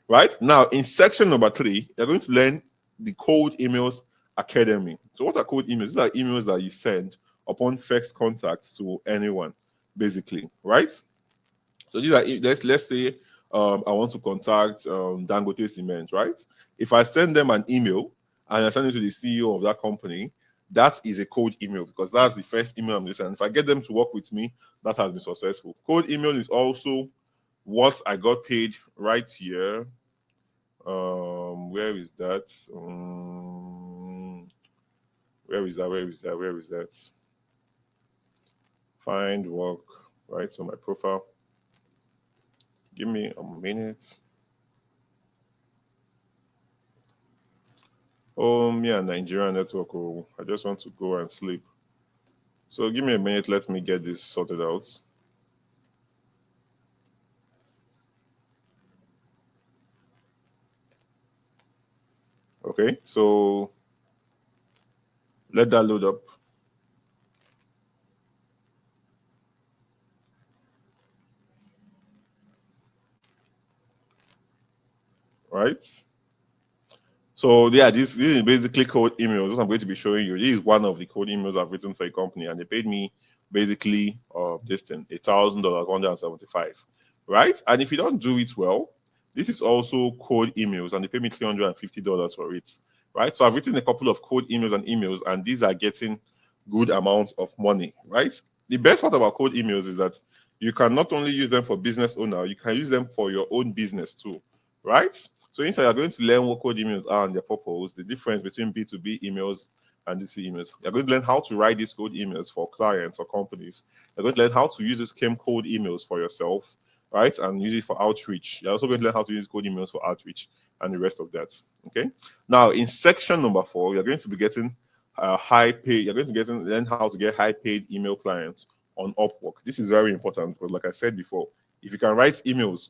Right? Now, in section number 3, you're going to learn the Cold Emails Academy. So what are cold emails? These are emails that you send upon first contact to anyone, basically, right? So these are, let's say I want to contact Dangote Cement, right? If I send them an email and I send it to the CEO of that company, that is a cold email because that's the first email I'm going to send. If I get them to work with me, that has been successful. Cold email is also what I got paid right here. Where is that? Where is that? Where is that? Where is that? Find work, right? So my profile. Give me a minute. Oh, me and Nigerian network. Oh, I just want to go and sleep. So give me a minute. Let me get this sorted out. Okay, so let that load up. Right. So yeah, this is basically code emails. What I'm going to be showing you. This is one of the code emails I've written for a company, and they paid me basically this thing, $1,000, 175, right? And if you don't do it well, this is also code emails, and they pay me $350 for it, right? So I've written a couple of code emails, and these are getting good amounts of money, right? The best part about code emails is that you can not only use them for business owner, you can use them for your own business too, right? So inside, you're going to learn what code emails are and their purpose, the difference between B2B emails and DC emails. You're going to learn how to write these code emails for clients or companies. You're going to learn how to use these code emails for yourself, right? And use it for outreach. You're also going to learn how to use code emails for outreach and the rest of that. Okay. Now, in section number 4, you're going to be getting high pay. You're going to learn how to get high paid email clients on Upwork. This is very important because, like I said before, if you can write emails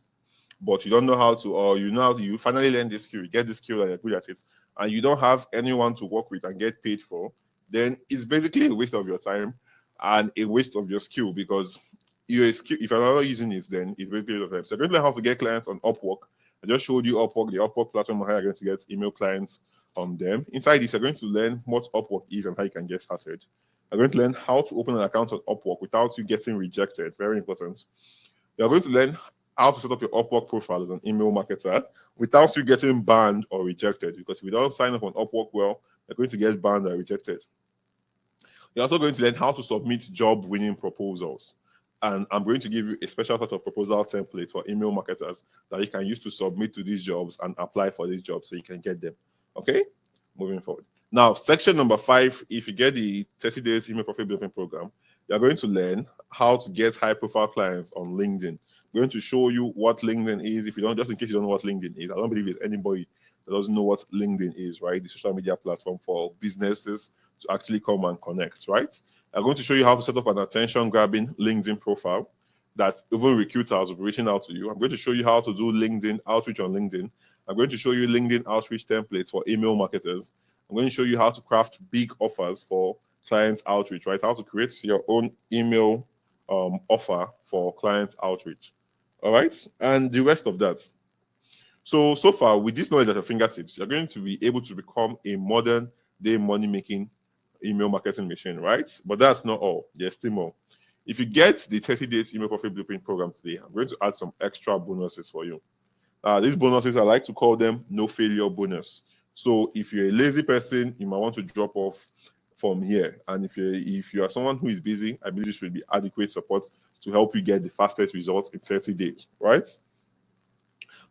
but you don't know how to, or you finally learn this skill, you get this skill and you're good at it, and you don't have anyone to work with and get paid for, then it's basically a waste of your time and a waste of your skill because your skill, if you're not using it, then it's basically a waste of time. So you're going to learn how to get clients on Upwork. I just showed you Upwork, the Upwork platform, how you're going to get email clients on them. Inside this, you're going to learn what Upwork is and how you can get started. You're going to learn how to open an account on Upwork without you getting rejected. Very important. You're going to learn how to set up your Upwork profile as an email marketer without you getting banned or rejected. Because if you don't sign up on Upwork well, you're going to get banned or rejected. You're also going to learn how to submit job winning proposals. And I'm going to give you a special sort of proposal template for email marketers that you can use to submit to these jobs and apply for these jobs so you can get them. Okay, moving forward. Now, section number 5, if you get the 30 days email profit building program, you're going to learn how to get high profile clients on LinkedIn. I'm going to show you what LinkedIn is. If you don't, just in case you don't know what LinkedIn is, I don't believe there's anybody that doesn't know what LinkedIn is, right? The social media platform for businesses to actually come and connect, right? I'm going to show you how to set up an attention-grabbing LinkedIn profile that even recruiters will be reaching out to you. I'm going to show you how to do LinkedIn outreach on LinkedIn. I'm going to show you LinkedIn outreach templates for email marketers. I'm going to show you how to craft big offers for client outreach, right? How to create your own email offer for client outreach, all right? And the rest of that. So far, with this knowledge at your fingertips, you're going to be able to become a modern day money-making email marketing machine, right? But that's not all. There's still more. If you get the 30 days email profit blueprint program today, I'm going to add some extra bonuses for you. These bonuses, I like to call them no failure bonus. So if you're a lazy person, you might want to drop off from here. And if you are someone who is busy, I believe this should be adequate support to help you get the fastest results in 30 days, right?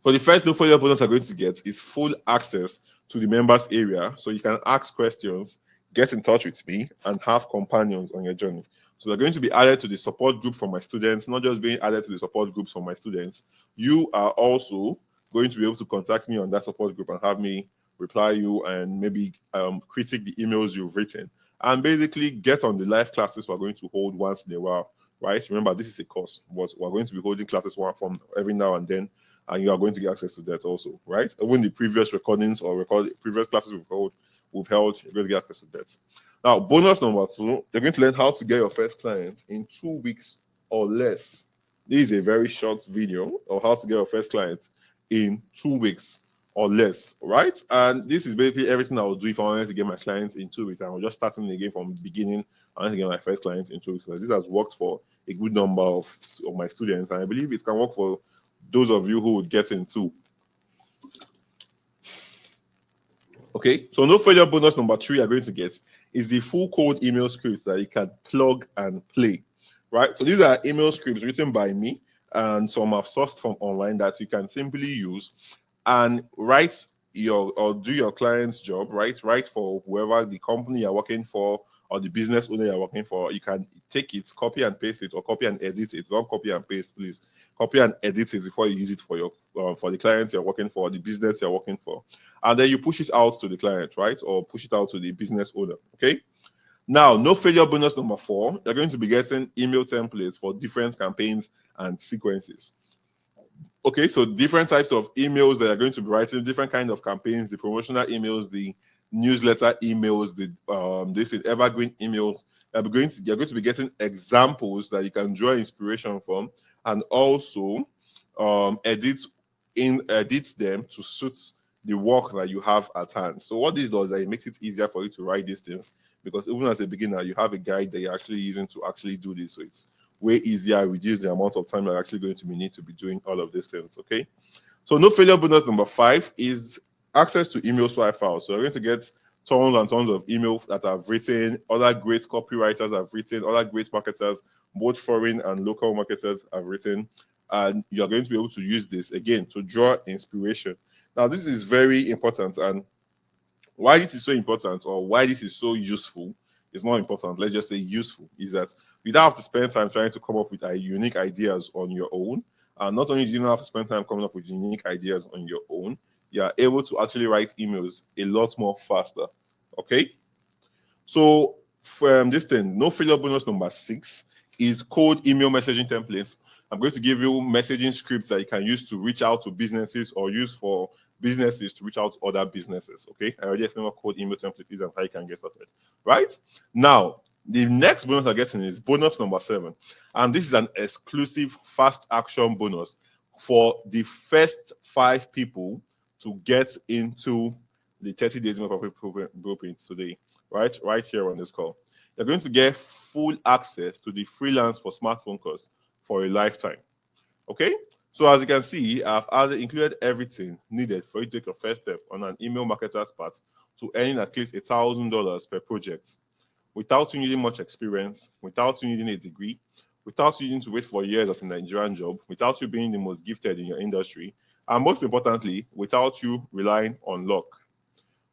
So the first no failure bonus you're going to get is full access to the members area, so you can ask questions, get in touch with me, and have companions on your journey. So they're going to be added to the support group for my students, not just being added to the support groups for my students. You are also going to be able to contact me on that support group and have me reply you and maybe critique the emails you've written. And basically get on the live classes we're going to hold once in a while, right? Remember, this is a course, but we're going to be holding classes from every now and then, and you are going to get access to that also, right? Even the previous recordings or previous classes we've held, you're going to get access to that. Now, bonus number 2, you're going to learn how to get your first client in 2 weeks or less. This is a very short video of how to get your first client in 2 weeks or less, right? And this is basically everything I will do if I wanted to get my clients in 2 weeks. I'm just starting again from the beginning. I want to get my first clients in 2 weeks. This has worked for a good number of my students, and I believe it can work for those of you who would get into. Okay, so no failure bonus number 3 you're going to get is the full code email scripts that you can plug and play, right? So these are email scripts written by me, and some I've sourced from online that you can simply use and write or do your client's job, right? Write for whoever the company you're working for or the business owner you're working for. You can take it, copy and paste it, or copy and edit it. Don't copy and paste, please. Copy and edit it before you use it for your for the clients you're working for, the business you're working for, and then you push it out to the client, right? Or push it out to the business owner. Okay. Now, no failure bonus number 4, you're going to be getting email templates for different campaigns and sequences. Okay, so different types of emails that you're going to be writing, different kind of campaigns, the promotional emails, the newsletter emails, the evergreen emails. You're going to be getting examples that you can draw inspiration from, and also edit them to suit the work that you have at hand. So what this does is that it makes it easier for you to write these things, because even as a beginner, you have a guide that you're actually using to actually do this. So it's way easier, reduce the amount of time you're actually going to need to be doing all of these things. Okay. So no failure bonus number 5 is access to email swipe files. So you're going to get tons and tons of email that I've written, other great copywriters have written, other great marketers, both foreign and local marketers have written, and you're going to be able to use this again to draw inspiration. Now, this is very important, and why this is so important, or why this is so useful, is not important. Let's just say useful, is that you don't have to spend time trying to come up with unique ideas on your own. And not only do you not have to spend time coming up with unique ideas on your own, you are able to actually write emails a lot more faster. Okay. So from this thing, no failure bonus number 6 is code email messaging templates. I'm going to give you messaging scripts that you can use to reach out to businesses, or use for businesses to reach out to other businesses. Okay, I already explained what code email template is and how you can get started. Right now, the next bonus I'm getting is bonus number 7, and this is an exclusive fast action bonus for the first 5 people to get into the 30 days email profit blueprint today. Right here on this call, you're going to get full access to the freelance for smartphone course for a lifetime. Okay, So as you can see, I've included everything needed for you to take your first step on an email marketer's path to earning at least $1,000 per project, without you needing much experience, without you needing a degree, without you needing to wait for years of a Nigerian job, without you being the most gifted in your industry, and most importantly, without you relying on luck.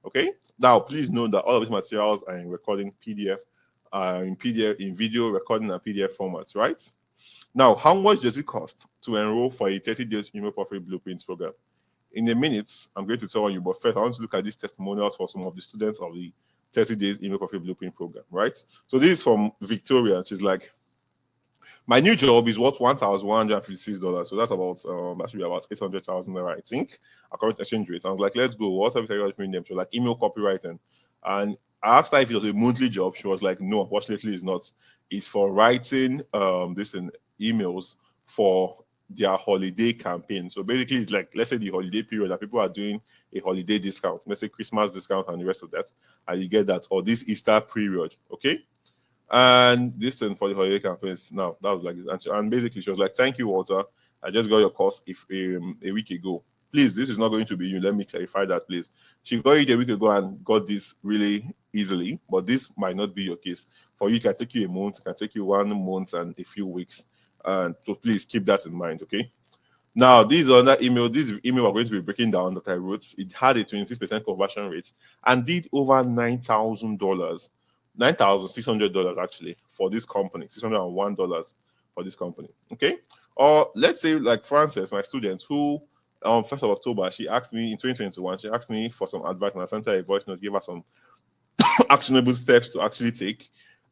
Okay. Now, please note that all of these materials are in recording PDF, in video recording and PDF formats, right? Now, how much does it cost to enroll for a 30 days email profit blueprint program? In a minute, I'm going to tell you, but first, I want to look at these testimonials for some of the students of the 30 days email profit blueprint program, right? So this is from Victoria. She's like, my new job is worth $1,156. So that's about that should be about 800,000 naira, I think, according to exchange rate. I was like, let's go. What have you doing them? She was like, email copywriting. And I asked her if it was a monthly job. She was like, no, unfortunately, it's not. It's for writing this in emails for their holiday campaign. So basically, it's like, let's say the holiday period that people are doing a holiday discount, let's say Christmas discount and the rest of that, and you get that, or this Easter period, okay? And this thing for the holiday campaigns. Now that was like this, and basically she was like, "Thank you, Walter. I just got your course a week ago. Please, this is not going to be you. Let me clarify that, please." She got it a week ago and got this really easily, but this might not be your case. For you, it can take you a month, it can take you 1 month and a few weeks. And so please keep that in mind, okay? Now, this other email, this email we're going to be breaking down that I wrote, it had a 26% conversion rate and did over $9,000, $9,600 actually for this company, $601 for this company. Okay. Or let's say like Frances, my student, who on 1st of October, she asked me in 2021, she asked me for some advice and I sent her a voice note, gave her some actionable steps to actually take.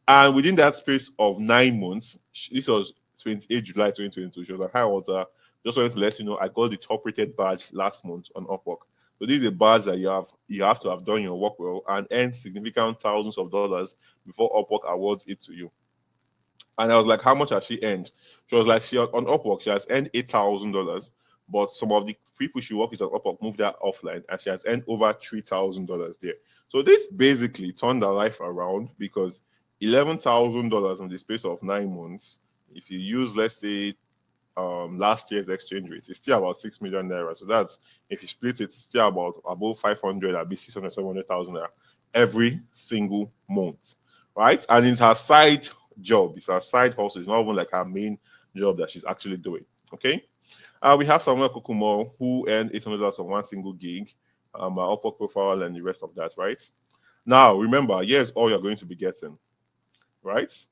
And within that space of 9 months, this was 28 July 2022, she was like, "Hi, Walter. Just wanted to let you know I got the top rated badge last month on Upwork. So this is a badge that you have to have done your work well and earned significant thousands of dollars before Upwork awards it to you." And I was like, "How much has she earned?" She was like, "She on Upwork, she has earned $8,000, but some of the people she works with on Upwork moved her offline, and she has earned over $3,000 there." So this basically turned her life around because $11,000 in the space of 9 months. If you use, let's say, last year's exchange rate, it's still about 6 million naira. So that's, if you split it, it's still about above 500, I'll be 600, 700,000 naira every single month, right? And it's her side job, it's her side hustle. It's not even like her main job that she's actually doing. Okay. We have Samuel Kokumo who earned $800 on one single gig, our Upwork profile and the rest of that, right? Now remember, here's all you're going to be getting, right?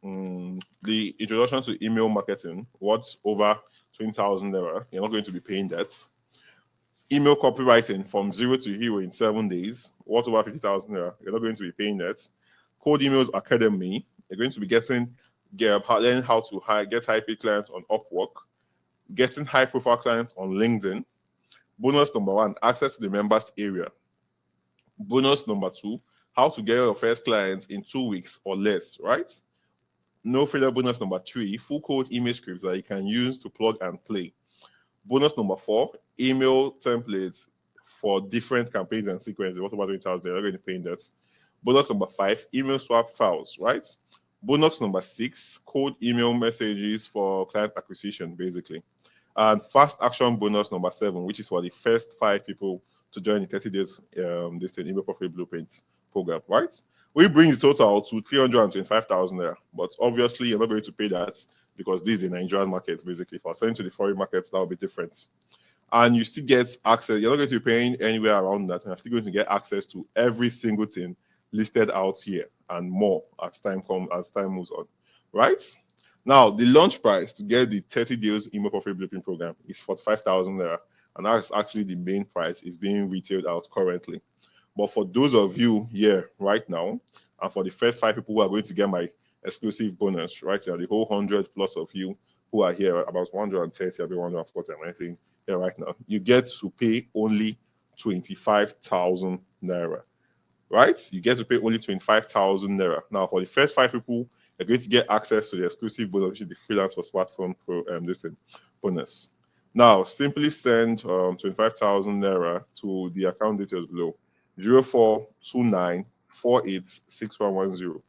The introduction to email marketing, what's over 20,000 naira, you're not going to be paying that. Email copywriting from zero to hero in 7 days, what's over 50,000 naira, you're not going to be paying that. Cold Emails Academy, you're going to be learning how to get high paid clients on Upwork, getting high profile clients on LinkedIn. Bonus number one, access to the members area. Bonus number two, how to get your first clients in 2 weeks or less, right? No failure bonus number three, full code email scripts that you can use to plug and play. Bonus number four, email templates for different campaigns and sequences. What about 20,000? They're not going to pay in that. Bonus number five, email swap files, right? Bonus number six, code email messages for client acquisition, basically. And fast action bonus number seven, which is for the first 5 people to join the 30 days this email profit blueprint program, right? We bring the total to 325,000 naira. But obviously, you're not going to pay that because this is a Nigerian market, basically. For selling to the foreign markets, that will be different. And you still get access. You're not going to be paying anywhere around that. And you're still going to get access to every single thing listed out here and more as time moves on, right? Now, the launch price to get the 30 days email profit blueprint program is 45,000 naira. And that's actually the main price. It's being retailed out currently. But for those of you here right now, and for the first 5 people who are going to get my exclusive bonus, right here, the whole 100 plus of you who are here, about 130, I'll be 140, I'm anything here right now, you get to pay only 25,000 naira, right? You get to pay only 25,000 naira. Now, for the first 5 people, you're going to get access to the exclusive bonus, which is the freelance for smartphone bonus. Now, simply send 25,000 naira to the account details below. 0429486110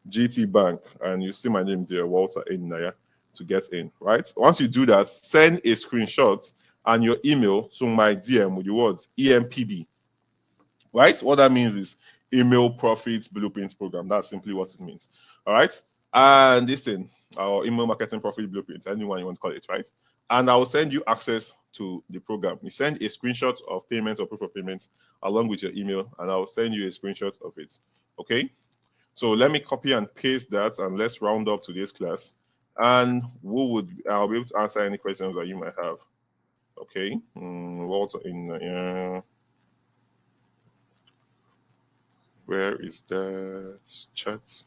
GT Bank, and you see my name there, Walter Naya. to get in, right? Once you do that, send a screenshot and your email to my DM with the words EMPB, right? What that means is Email Profit Blueprints Program. That's simply what it means, all right? And this thing, our Email Marketing Profit Blueprint, anyone you want to call it, right? And I will send you access to the program. You send a screenshot of payment or proof of payment along with your email, and I'll send you a screenshot of it, okay? So let me copy and paste that, and let's round up today's class. And I'll be able to answer any questions that you might have. Okay, Walter in where is that chat?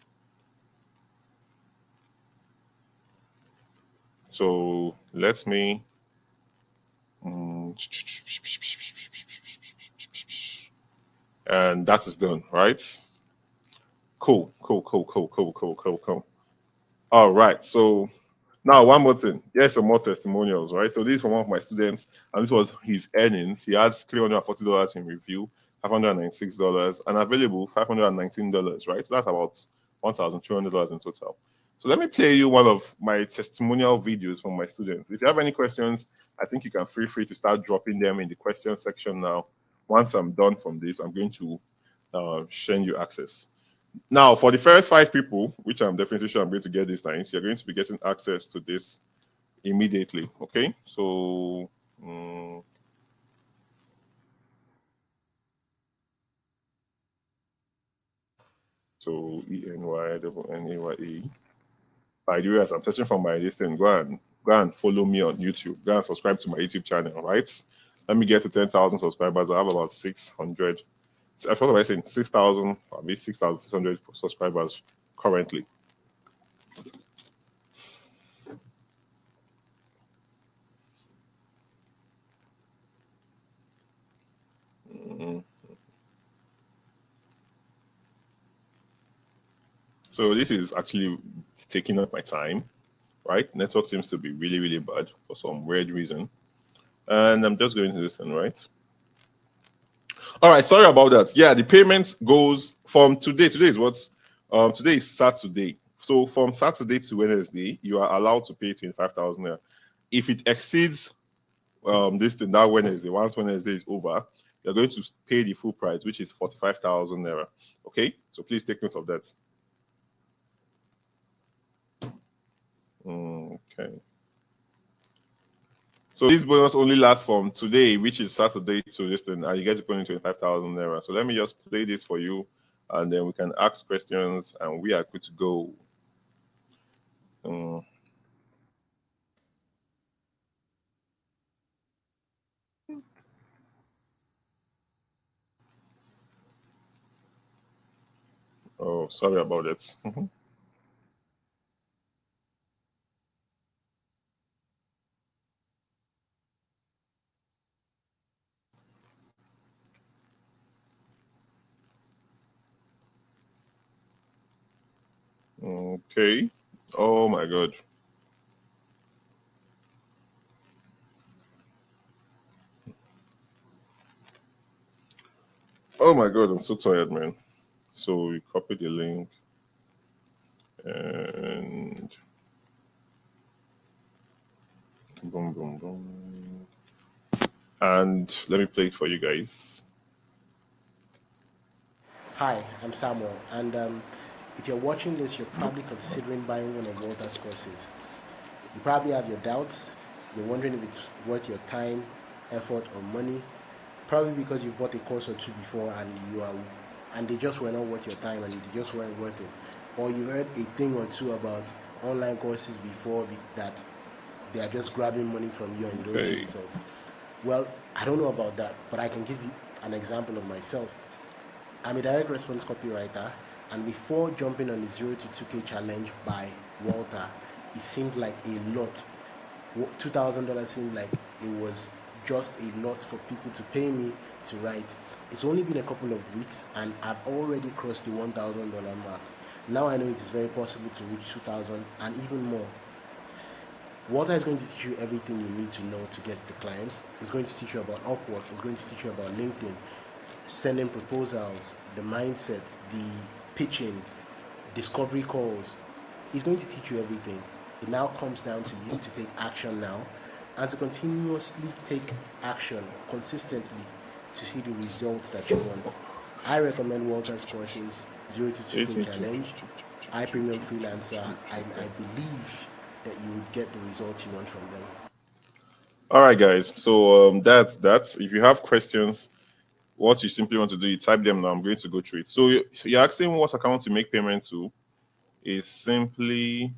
So let me. And that is done, right? Cool. All right, so now one more thing. Here's some more testimonials, right? So this is from one of my students, and this was his earnings. He had $340 in review, $596, and available $519, right? So that's about $1,200 in total. So let me play you one of my testimonial videos from my students. If you have any questions, I think you can feel free to start dropping them in the question section now. Once I'm done from this, I'm going to send you access. Now, for the first 5 people, which I'm definitely sure I'm going to get this time, you're going to be getting access to this immediately. Okay, so so ENYNAYE. By the way, as I'm searching for my listing, go and follow me on YouTube. Go and subscribe to my YouTube channel. Right? Let me get to 10,000 subscribers. I have about 600. I thought I saying 6,000, maybe 6,600 subscribers currently. So this is actually taking up my time, right? Network seems to be really, really bad for some weird reason. And I'm just going to listen, right? All right, sorry about that. Yeah, the payment goes from today. Today is what's today is Saturday. So from Saturday to Wednesday, you are allowed to pay 25,000 naira. If it exceeds this thing that Wednesday, once Wednesday is over, you're going to pay the full price, which is 45,000 naira. Okay, so please take note of that. Okay. So this bonus only lasts from today, which is Saturday, to this thing, and you get to put in 25,000 naira. So let me just play this for you, and then we can ask questions, and we are good to go. Oh, sorry about that. Okay. Oh my God. Oh my God, I'm so tired, man. So we copy the link and boom, boom, boom. And let me play it for you guys. Hi, I'm Samuel, and if you're watching this, you're probably considering buying one of Walter's courses. You probably have your doubts. You're wondering if it's worth your time, effort, or money. Probably because you've bought a course or two before and they just were not worth your time and they just weren't worth it. Or you heard a thing or two about online courses before that they are just grabbing money from you and you don't see results. Well, I don't know about that, but I can give you an example of myself. I'm a direct response copywriter, and before jumping on the 0 to 2K challenge by Walter, it seemed like a lot. $2,000 seemed like it was just a lot for people to pay me to write. It's only been a couple of weeks, and I've already crossed the $1,000 mark. Now I know it is very possible to reach 2,000 and even more. Walter is going to teach you everything you need to know to get the clients. He's going to teach you about Upwork. He's going to teach you about LinkedIn, sending proposals, the mindset, the pitching, discovery calls. He's going to teach you everything. It now comes down to you to take action now and to continuously take action consistently to see the results that you want. I recommend Walter's courses, 0 to 2K Challenge, I Premium Freelancer, and I believe that you would get the results you want from them. All right, guys. So that's if you have questions, what you simply want to do, you type them now. I'm going to go through it. So you're asking what account to make payment to is simply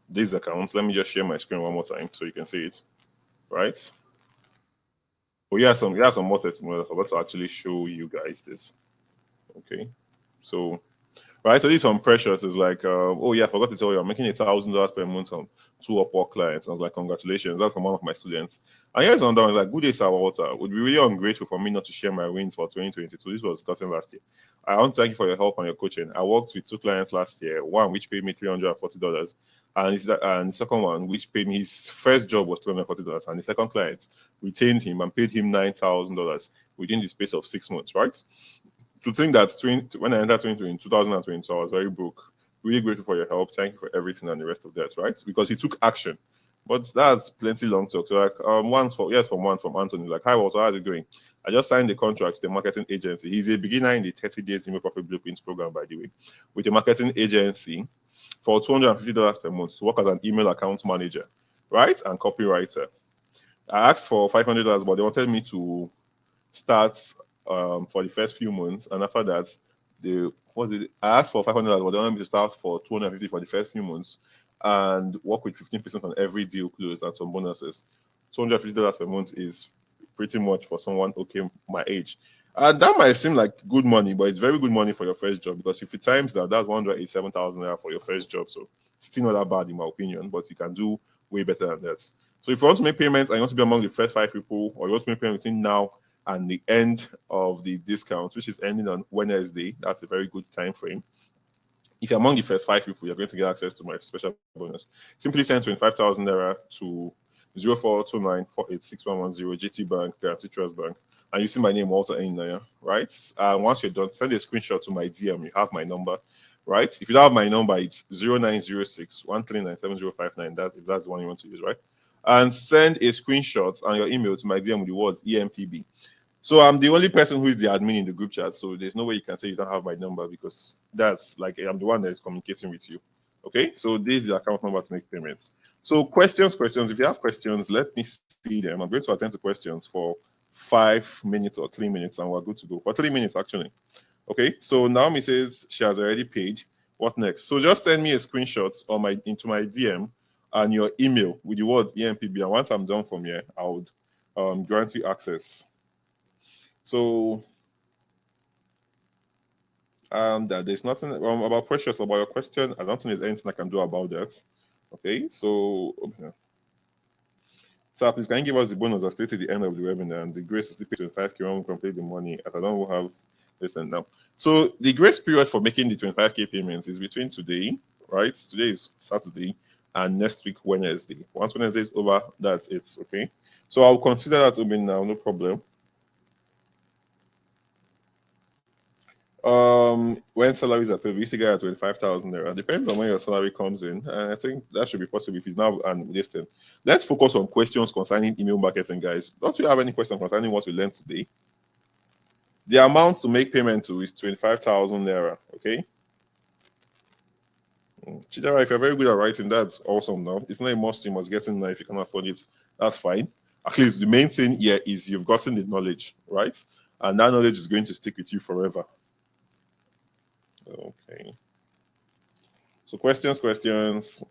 these accounts. Let me just share my screen one more time so you can see it. Right. Oh yeah, some more testimonials. I forgot to actually show you guys this. Okay. So right, so this on Precious is like, oh yeah, I forgot to tell you, I'm making $1,000 per month on 2 Upwork clients. I was like, congratulations, that's from one of my students. And here's another one, like, good day, Sir Walter. It would be really ungrateful for me not to share my wins for 2022. This was gotten last year. I want to thank you for your help and your coaching. I worked with 2 clients last year, one which paid me $340, and the second one which paid me, his first job was $340, and the second client retained him and paid him $9,000 within the space of 6 months, right? To think that when I entered 2022, I was very broke. Really grateful for your help. Thank you for everything and the rest of that, right? Because he took action. But that's plenty long talk. So like from Anthony, like, hi Walter, how's it going? I just signed the contract with the marketing agency. He's a beginner in the 30 days email profit blueprints program, by the way, with a marketing agency for $250 per month to work as an email account manager, right? And copywriter. I asked for $500, but they wanted me to start for the first few months, and after that, I asked for $500, but they wanted me to start for $250 for the first few months, and work with 15% on every deal closed and some bonuses. $250 per month is pretty much for someone okay my age. And that might seem like good money, but it's very good money for your first job, because if you times that, that's 187,000 naira for your first job. So still not that bad in my opinion, but you can do way better than that. So if you want to make payments and you want to be among the first 5 people, or you want to make payments between now and the end of the discount, which is ending on Wednesday, that's a very good time frame. If you're among the first 5 people, you're going to get access to my special bonus. Simply send 25,000 naira to 0429486110 GT Bank, Guarantee Trust Bank, and you see my name Walter Naya, right? Once you're done, send a screenshot to my DM. You have my number, right? If you don't have my number, it's 0906 1397059. That's if that's the one you want to use, right? And send a screenshot and your email to my DM with the words EMPB. So I'm the only person who is the admin in the group chat. So there's no way you can say you don't have my number, because that's like I'm the one that is communicating with you. Okay, so this is the account number to make payments. So questions. If you have questions, let me see them. I'm going to attend to questions for 5 minutes or 3 minutes, and we're good to go. For 3 minutes, actually. Okay, so Naomi says she has already paid. What next? So just send me a screenshot into my DM and your email with the words EMPB. And once I'm done from here, I would grant you access. So that there's nothing about Precious, about your question. I don't think there's anything I can do about that. Okay, so sir, please can you give us the bonus as stated at the end of the webinar, and the grace is still 25K when we complete the money, as I don't have this and now. So the grace period for making the 25K payments is between today, right? Today is Saturday, and next week Wednesday. Once Wednesday is over, that's it. Okay, so I'll consider that open now, no problem. When salaries are paid, we used to get at 25,000 naira. Depends on when your salary comes in, and I think that should be possible if it's now and listed. Let's focus on questions concerning email marketing, guys. Don't you have any questions concerning what we learned today? The amount to make payment to is 25,000 naira. Okay. Chidera, if you're very good at writing, that's awesome. Now it's not a must. You must get in now. If you can afford it, that's fine. At least the main thing here is you've gotten the knowledge, right? And that knowledge is going to stick with you forever. Okay. So questions. Questions.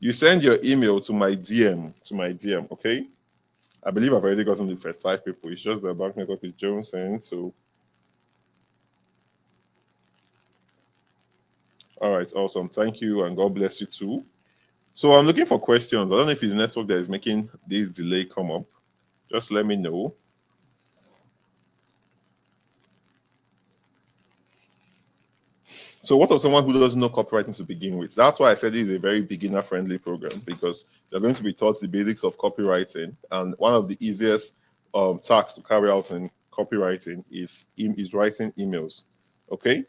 You send your email to my DM. Okay. I believe I've already gotten the first 5 people. It's just the bank network is Jones saying so. All right, awesome. Thank you, and God bless you too. So I'm looking for questions. I don't know if it's network that is making this delay come up. Just let me know. So what of someone who doesn't know copywriting to begin with? That's why I said this is a very beginner-friendly program, because you're going to be taught the basics of copywriting, and one of the easiest tasks to carry out in copywriting is writing emails. Okay.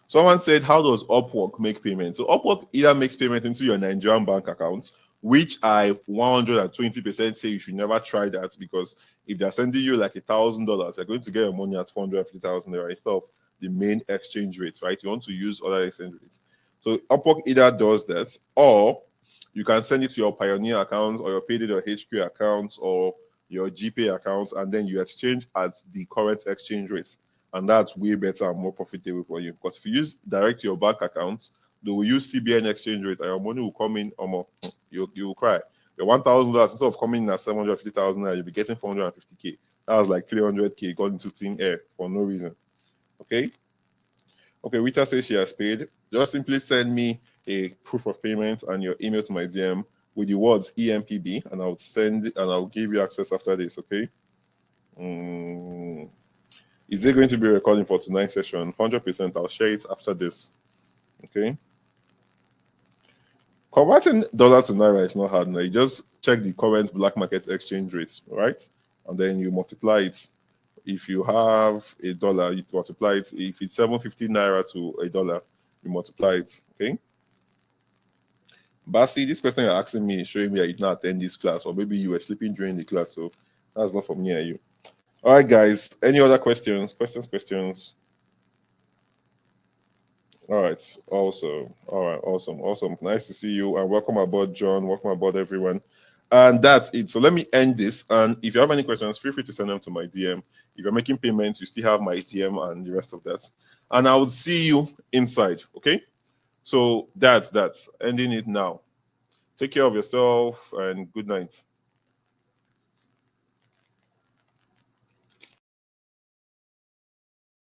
Someone said, how does Upwork make payment? So Upwork either makes payment into your Nigerian bank account, which I 120% say you should never try that, because if they're sending you like $1,000, you're going to get your money at 450,000 naira instead of the main exchange rate, right? You want to use other exchange rates. So Upwork either does that, or you can send it to your Pioneer account or your Payday or HQ account or your GPay account, and then you exchange at the current exchange rate. And that's way better and more profitable for you. Because if you use direct to your bank accounts, they will use CBN exchange rate, and your money will come in, you will cry. Your $1,000, instead of coming in at 750,000, you'll be getting 450K. That was like 300K gone into thin air for no reason. Okay. Okay, Rita says she has paid. Just simply send me a proof of payment and your email to my DM with the words EMPB, and I'll send it and I'll give you access after this. Okay. Is there going to be a recording for tonight's session? 100%. I'll share it after this. Okay. Converting dollar to naira is not hard now. You just check the current black market exchange rate, right? And then you multiply it. If you have a dollar, you multiply it. If it's 750 naira to a dollar, you multiply it. Okay. But see, this question you're asking me is showing me that you did not attend this class, or maybe you were sleeping during the class. So that's not for me and you. All right, guys. Any other questions? Questions? All right. Awesome. All right. Awesome. Nice to see you. And welcome aboard, John. Welcome aboard, everyone. And that's it. So let me end this. And if you have any questions, feel free to send them to my DM. If you're making payments, you still have my DM and the rest of that. And I will see you inside. Okay. So that's ending it now. Take care of yourself and good night.